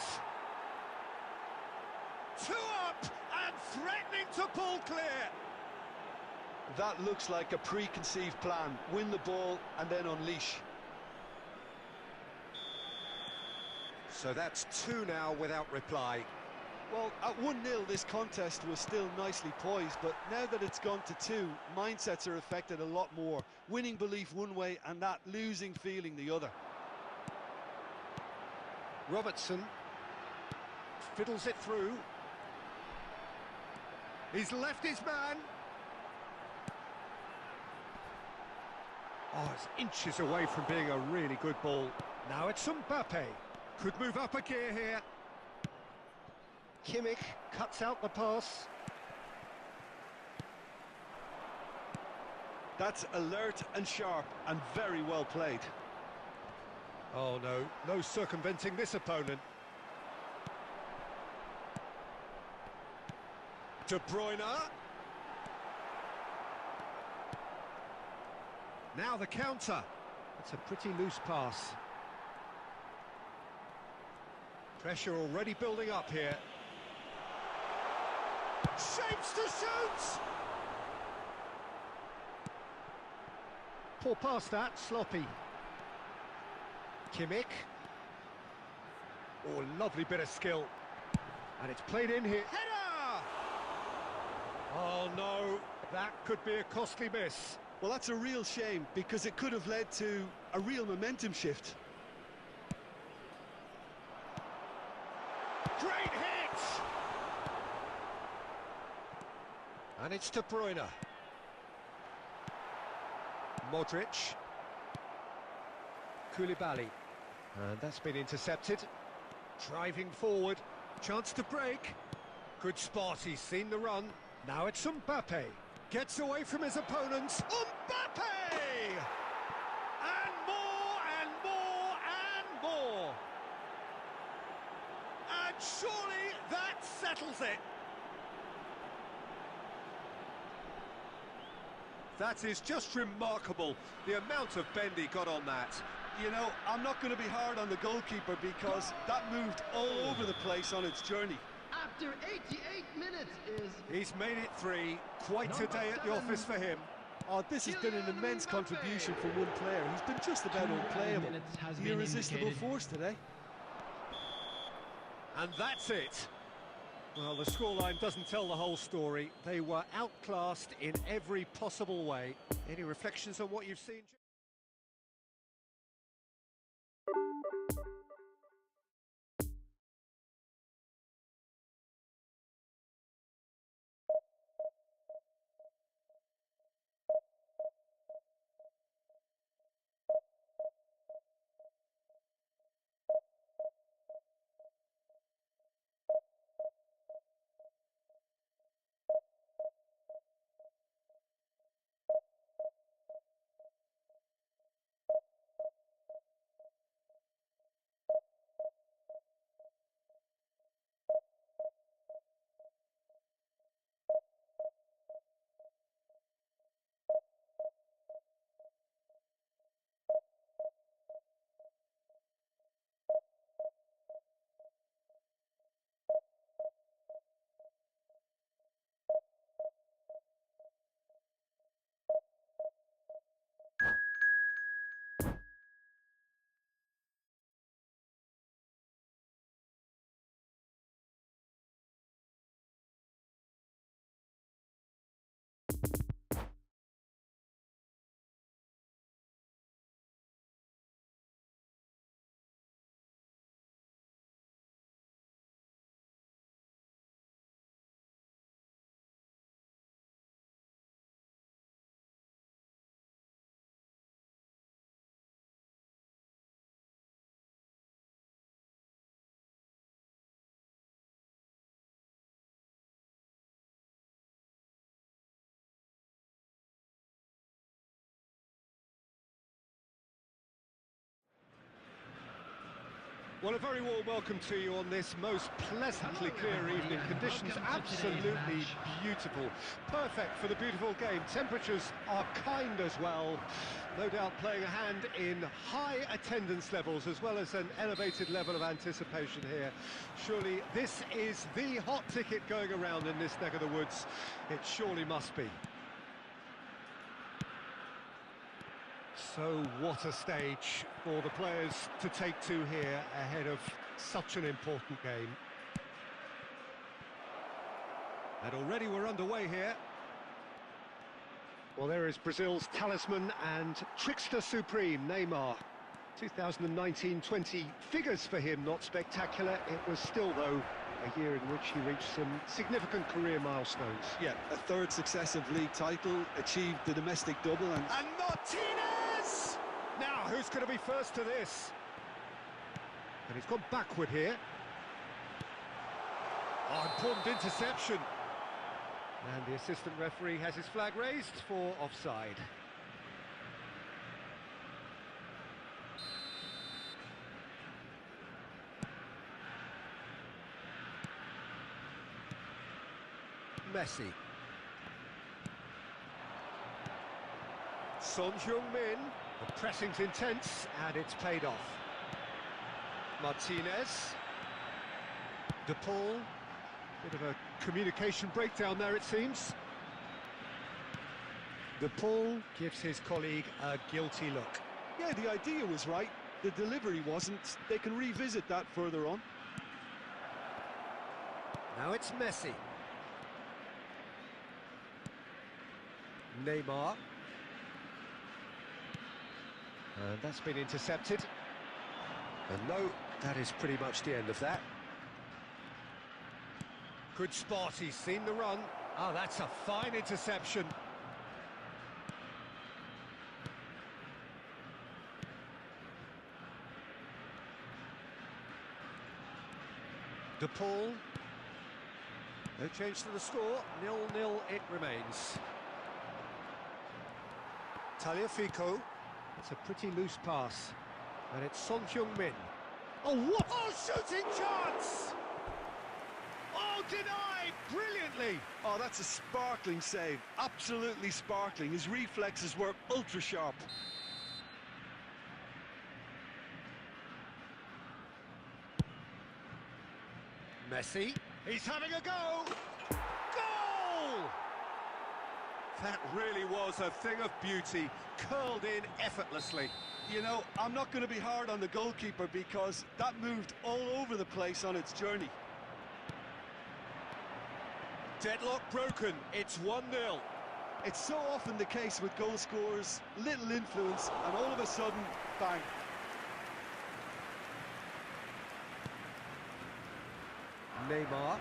2 up and threatening to pull clear. That looks like a preconceived plan. Win the ball and then unleash. So that's 2 now without reply. Well, at 1-0 this contest was still nicely poised, but now that it's gone to 2, mindsets are affected a lot more. Winning belief one way and that losing feeling the other. Robertson fiddles it through. He's left his man. Oh, it's inches away from being a really good ball. Now it's Mbappe. Could move up a gear here. Kimmich cuts out the pass. That's alert and sharp and very well played. Oh no, no circumventing this opponent. De Bruyne. Now the counter. It's a pretty loose pass. Pressure already building up here. Shapes to shoot! Poor pass that, sloppy. Kimmich. Oh, lovely bit of skill. And it's played in here. Header! Oh no, that could be a costly miss. Well, that's a real shame because it could have led to a real momentum shift. Great hit! And it's De Bruyne. Modric. Koulibaly. And that's been intercepted. Driving forward. Chance to break. Good spot, he's seen the run. Now it's Mbappe. Gets away from his opponents. Mbappe! And more, and more, and more. And surely that settles it. That is just remarkable, the amount of bend he got on that. You know, I'm not going to be hard on the goalkeeper because that moved all over the place on its journey. After 88 minutes is... He's made it 3, quite a day at the office for him. Oh, this has been an immense contribution from one player. He's been just about unplayable. The irresistible force today. And that's it. Well, the scoreline doesn't tell the whole story. They were outclassed in every possible way. Any reflections on what you've seen? Well, a very warm welcome to you on this most pleasantly clear evening. Conditions absolutely beautiful. Perfect for the beautiful game. Temperatures are kind as well. No doubt playing a hand in high attendance levels as well as an elevated level of anticipation here. Surely this is the hot ticket going around in this neck of the woods. It surely must be. So what a stage for the players to take to here ahead of such an important game. And already we're underway here. Well, there is Brazil's talisman and trickster supreme, Neymar. 2019-20 figures for him, not spectacular. It was still, though, a year in which he reached some significant career milestones. Yeah, a third successive league title, achieved the domestic double and Martinez! Now, who's going to be first to this? And he's gone backward here. Oh, important interception. And the assistant referee has his flag raised for offside. Messi. Son Heung-min. The pressing's intense and it's paid off. Martinez. De Paul. Bit of a communication breakdown there, it seems. De Paul gives his colleague a guilty look. yeah, the idea was right, the delivery wasn't. They can revisit that further on. Now it's Messi. Neymar. And that's been intercepted. And no, that is pretty much the end of that. Good spot, he's seen the run. Oh, that's a fine interception. De Paul. No change to the score, 0-0 it remains. Tagliafico. It's a pretty loose pass. And it's Son Heung-min. Oh, what? Oh, shooting chance! Oh, denied brilliantly. Oh, that's a sparkling save, absolutely sparkling. His reflexes were ultra sharp. Messi, he's having a go! Goal! That really was a thing of beauty, curled in effortlessly. You know, I'm not going to be hard on the goalkeeper because that moved all over the place on its journey. Deadlock broken, it's 1-0. It's so often the case with goal scorers, little influence, and all of a sudden, bang. Neymar.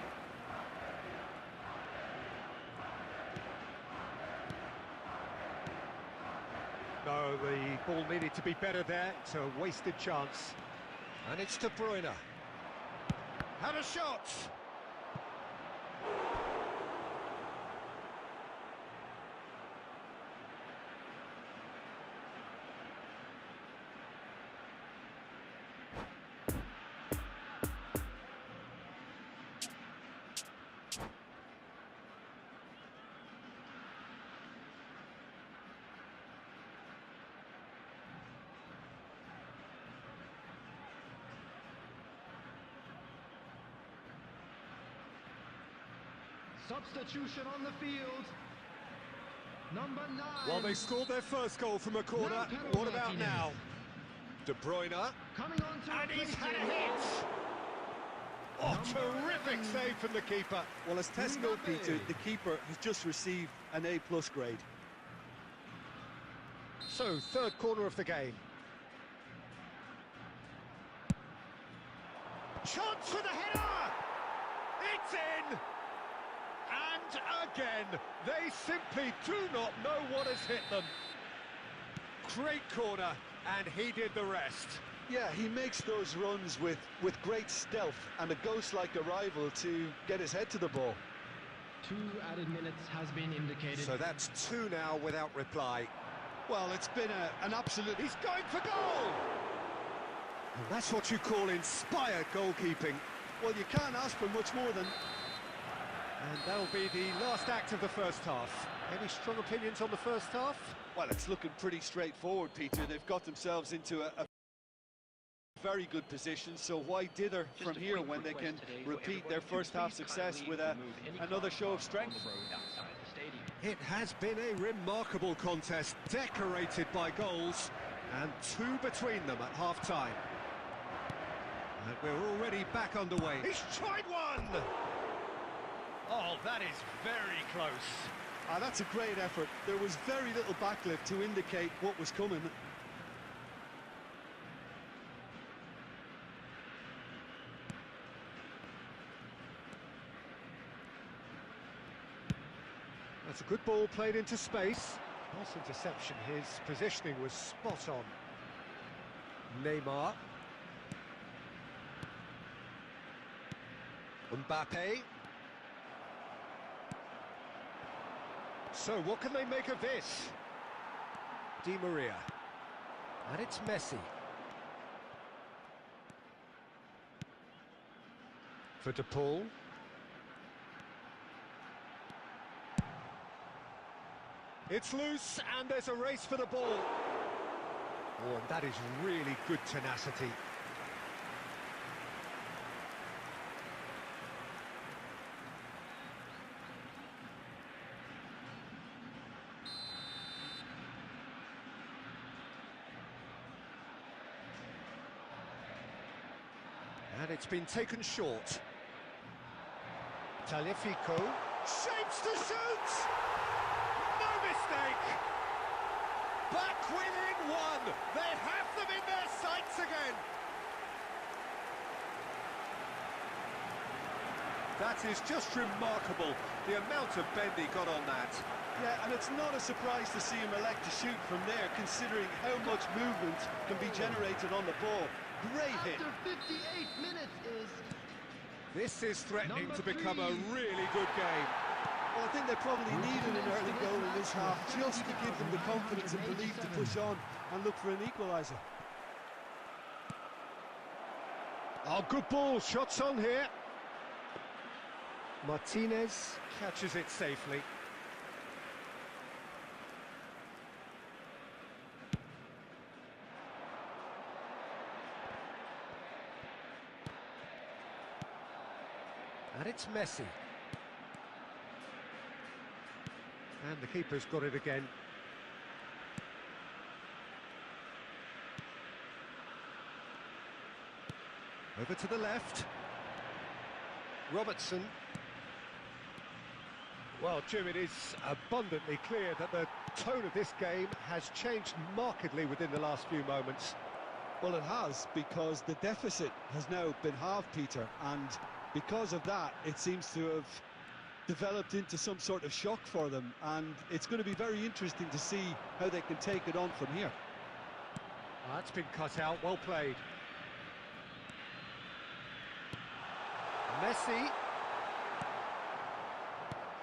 No, the ball needed to be better there. It's a wasted chance. And it's De Bruyne. Had a shot! Substitution on the field. Number 9. Well, they scored their first goal from a corner. What about now? De Bruyne. Coming on to And he's replace had a him. hit! Oh, terrific save from the keeper. Well, as test goalkeeper, the keeper has just received an A+ grade. So, third corner of the game. Chance for the header! It's in! And again, they simply do not know what has hit them. Great corner, and he did the rest. Yeah, he makes those runs with great stealth and a ghost-like arrival to get his head to the ball. 2 added minutes has been indicated. So that's 2 now without reply. Well, it's been an absolute... He's going for goal! And that's what you call inspired goalkeeping. Well, you can't ask for much more than... And that'll be the last act of the first half. Any strong opinions on the first half? Well, it's looking pretty straightforward, Peter. They've got themselves into a very good position, so why dither from here when they can repeat their first half success with another show of strength? It has been a remarkable contest, decorated by goals, and two between them at half-time. And we're already back underway. He's tried one! Oh, that is very close. That's a great effort. There was very little backlift to indicate what was coming. That's a good ball played into space. Nice interception. His positioning was spot on. Neymar. Mbappe. So what can they make of this? Di Maria. And it's Messi. For De Paul. It's loose, and there's a race for the ball. Oh, and that is really good tenacity. And it's been taken short. Tagliafico shapes to shoot! No mistake! Back within one! They have them in their sights again! That is just remarkable, the amount of bend he got on that. Yeah, and it's not a surprise to see him elect to shoot from there, considering how much movement can be generated on the ball. Great hit. After 58 minutes is... This is threatening to become a really good game. Well, I think they probably needed an early goal in this half, just to give them the confidence and belief to push on and look for an equaliser. Oh, good ball, shots on here. Martinez catches it safely. And it's Messi. And the keeper's got it again. Over to the left. Robertson. Well, Jim, it is abundantly clear that the tone of this game has changed markedly within the last few moments. Well, it has, because the deficit has now been halved, Peter, and because of that, it seems to have developed into some sort of shock for them, and it's going to be very interesting to see how they can take it on from here. That's been cut out, well played. Messi.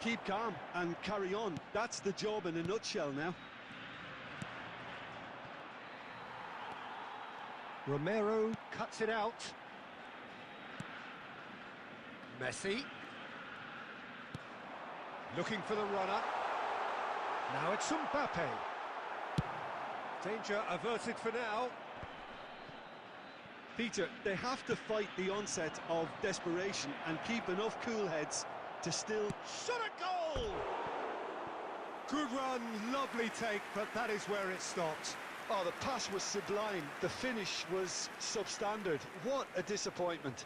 Keep calm and carry on. That's the job in a nutshell now. Romero cuts it out. Messi. Looking for the runner. Now it's Mbappe. Danger averted for now. Peter, they have to fight the onset of desperation and keep enough cool heads to still... Shot a goal! Good run, lovely take, but that is where it stopped. Oh, the pass was sublime. The finish was substandard. What a disappointment.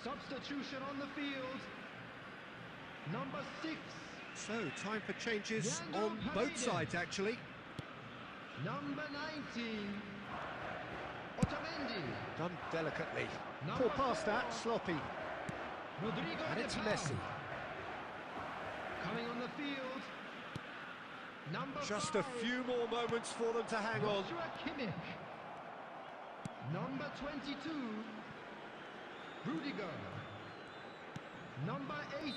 Substitution on the field. Number 6. So, time for changes Leandro on both Paredes. sides, actually. Number 19. Otamendi. Done delicately. Number Poor pass that, 4. sloppy. Rodrigo And it's de Paul. Messi. Coming on the field. Number Just 5. a few more moments for them to hang on. Joshua Kimmich. Number 22. Rudiger. Number 8.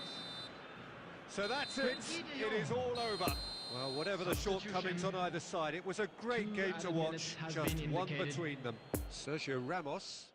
So that's it. It is all over. Well, whatever the shortcomings on either side, it was a great game to watch. Just one between them. Sergio Ramos.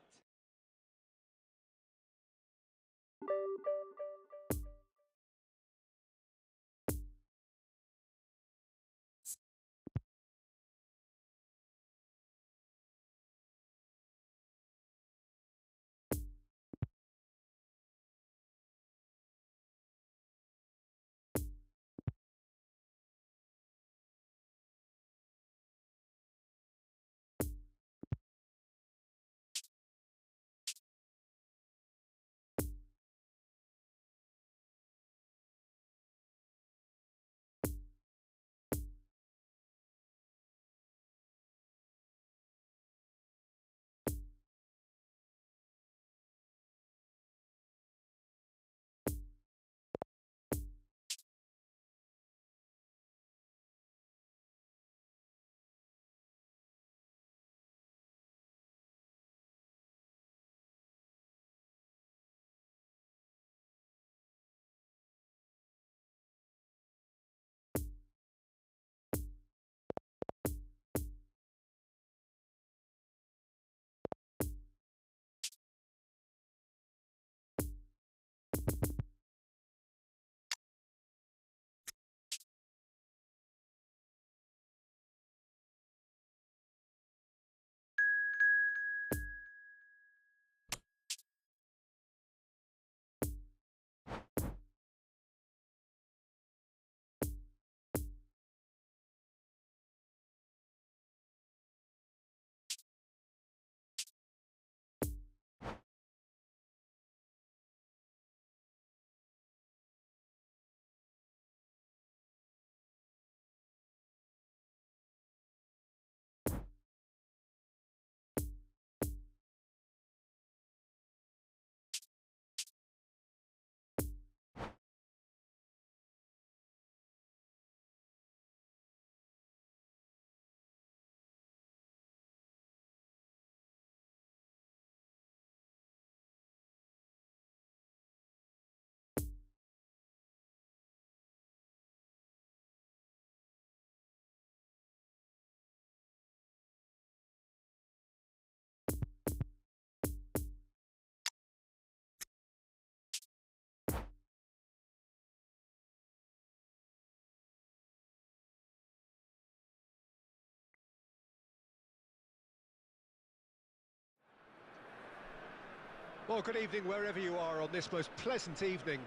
Well, good evening wherever you are on this most pleasant evening.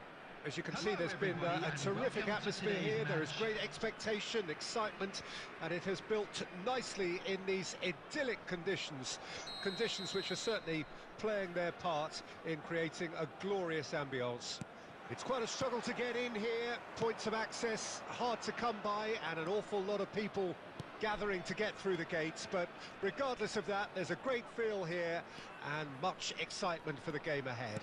As you can see, there's been a terrific atmosphere here. There is great expectation, excitement, and it has built nicely in these idyllic conditions. Conditions which are certainly playing their part in creating a glorious ambience. It's quite a struggle to get in here, points of access hard to come by, and an awful lot of people gathering to get through the gates, but regardless of that, there's a great feel here and much excitement for the game ahead.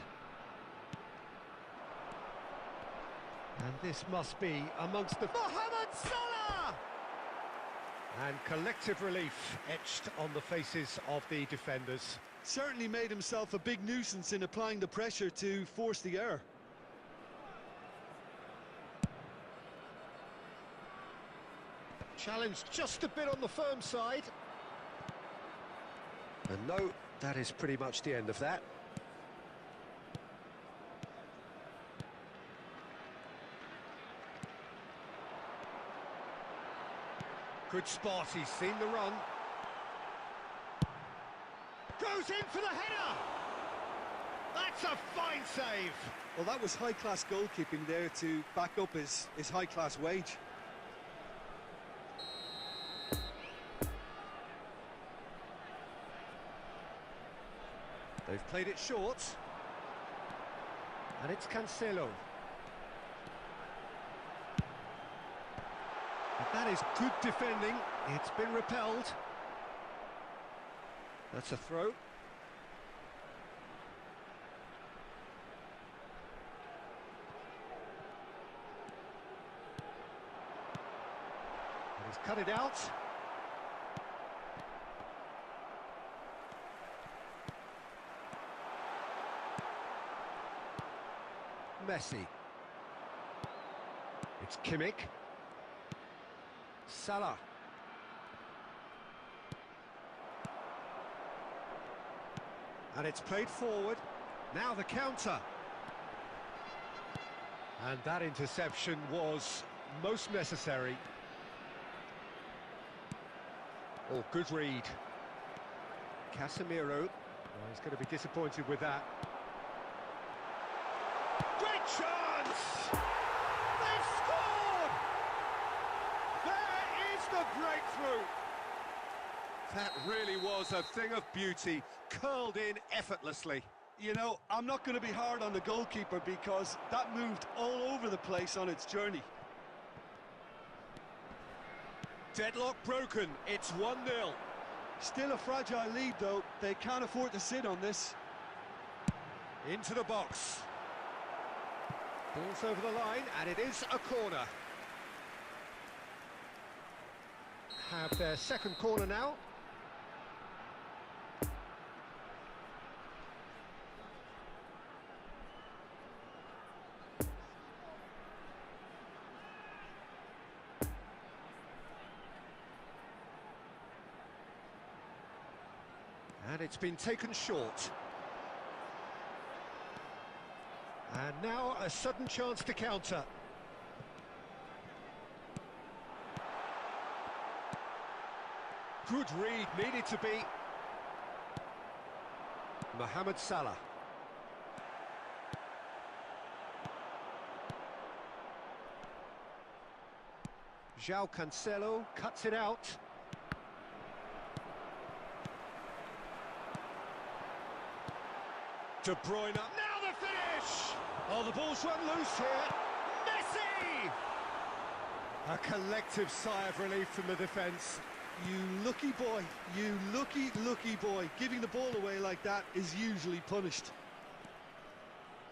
And this must be amongst the Mohamed Salah! And collective relief etched on the faces of the defenders. Certainly made himself a big nuisance in applying the pressure to force the error. Challenged just a bit on the firm side. And no, that is pretty much the end of that. Good spot, he's seen the run. Goes in for the header! That's a fine save! Well, that was high-class goalkeeping there to back up his high-class wage. They've played it short. And it's Cancelo. But that is good defending. It's been repelled. That's a throw. And he's cut it out. Messi. It's Kimmich. Salah. And it's played forward. Now the counter. And that interception was most necessary. Oh, good read. Casemiro. Well, he's going to be disappointed with that. Great chance! They've scored! There is the breakthrough! That really was a thing of beauty, curled in effortlessly. You know, I'm not going to be hard on the goalkeeper because that moved all over the place on its journey. Deadlock broken, it's 1-0. Still a fragile lead though, they can't afford to sit on this. Into the box. Ball's over the line, and it is a corner. Have their second corner now. And it's been taken short. And now a sudden chance to counter. Good read, needed to be. Mohamed Salah. João Cancelo cuts it out. De Bruyne, now the finish! Oh, the ball's run loose here. Messi! A collective sigh of relief from the defence. You lucky boy, you lucky boy. Giving the ball away like that is usually punished.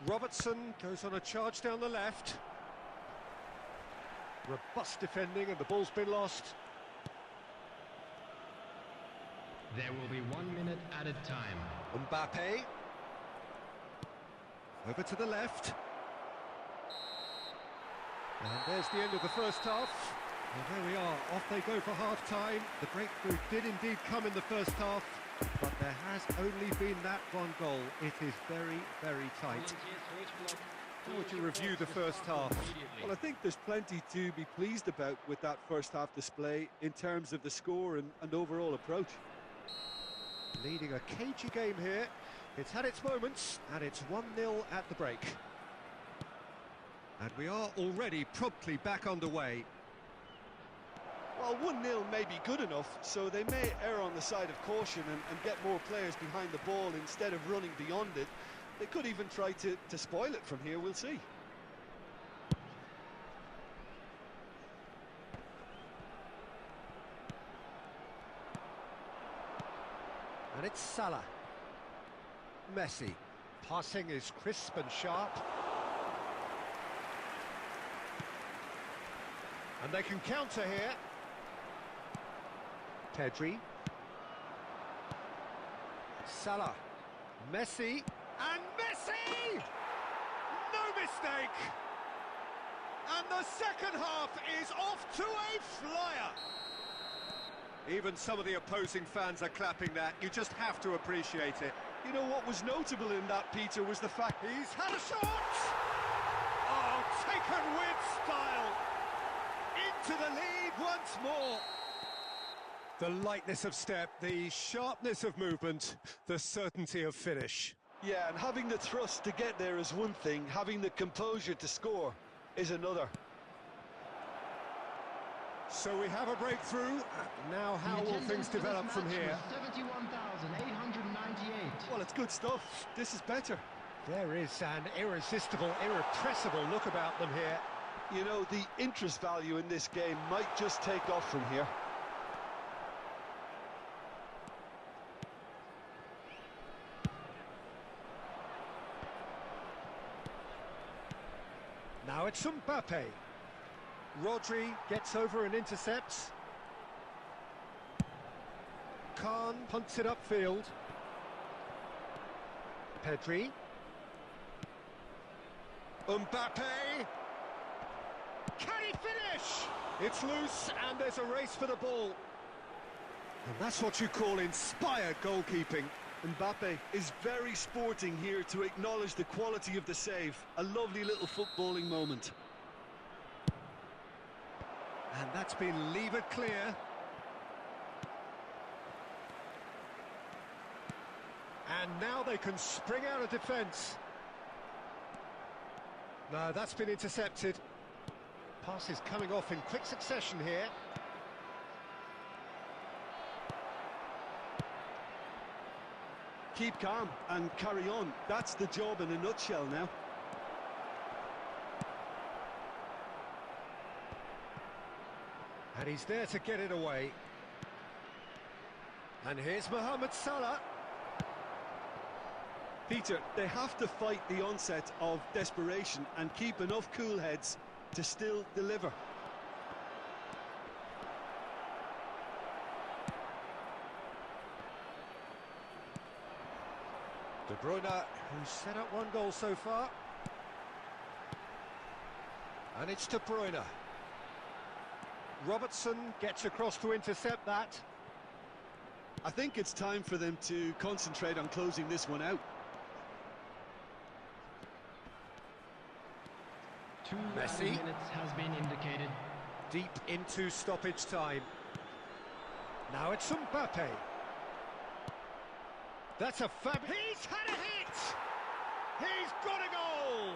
Robertson goes on a charge down the left. Robust defending, and the ball's been lost. There will be 1 minute added time. Mbappe. Over to the left. And there's the end of the first half. Well, there we are, off they go for half-time. The breakthrough did indeed come in the first half, but there has only been that one goal. It is very, very tight. How would you review the first half? Well, I think there's plenty to be pleased about with that first half display in terms of the score and overall approach. Leading a cagey game here. It's had its moments, and it's 1-0 at the break. And we are already promptly back underway. Well, 1-0 may be good enough, so they may err on the side of caution and get more players behind the ball instead of running beyond it. They could even try to spoil it from here, we'll see. And it's Salah. Messi. Passing is crisp and sharp. And they can counter here. Pedri. Salah. Messi. And Messi! No mistake! And the second half is off to a flyer. Even some of the opposing fans are clapping that. You just have to appreciate it. You know what was notable in that, Peter, was the fact He's had a shot! Oh, taken with style! Into the lead once more! The lightness of step, the sharpness of movement, the certainty of finish. Yeah, and having the thrust to get there is one thing, having the composure to score is another. So we have a breakthrough. Now how will things develop from here? 71,898. Well, it's good stuff. This is better. There is an irresistible, irrepressible look about them here. You know, the interest value in this game might just take off from here. it's Mbappe. Rodri gets over and intercepts. Khan punts it upfield. Pedri. Mbappe. Can he finish? It's loose and there's a race for the ball. And that's what you call inspired goalkeeping. Mbappe is very sporting here to acknowledge the quality of the save. A lovely little footballing moment. And that's been levered clear. And now they can spring out of defence. No, that's been intercepted. Pass is coming off in quick succession here. Keep calm and carry on. That's the job in a nutshell now. And he's there to get it away. And here's Mohamed Salah. Peter, they have to fight the onset of desperation and keep enough cool heads to still deliver. De Bruyne, who's set up one goal so far. And it's De Bruyne. Robertson gets across to intercept that. I think it's time for them to concentrate on closing this one out. Messi. Minutes has been indicated. Deep into stoppage time. Now it's Mbappe. That's a He's had a hit! He's got a goal!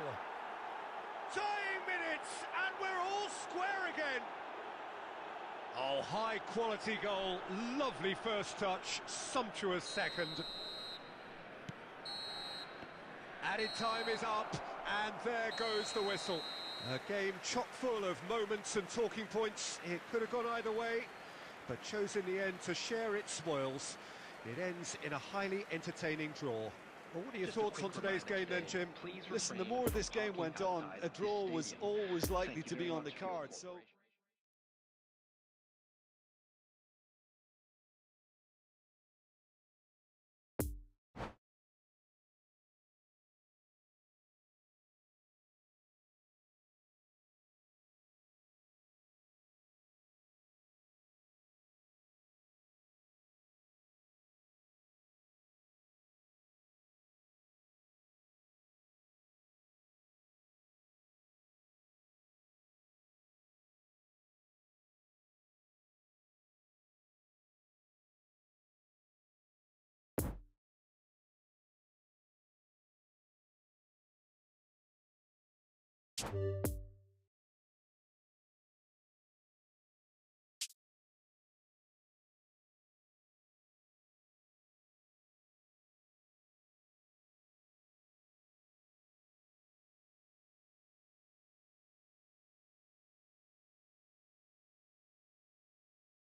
Dying minutes, and we're all square again. Oh, high-quality goal. Lovely first touch. Sumptuous second. Added time is up, and there goes the whistle. A game chock full of moments and talking points. It could have gone either way, but chose in the end to share its spoils. It ends in a highly entertaining draw. Well, what are your thoughts on today's game then, Jim? Listen, the more this game went on, a draw was always likely to be on the card, so...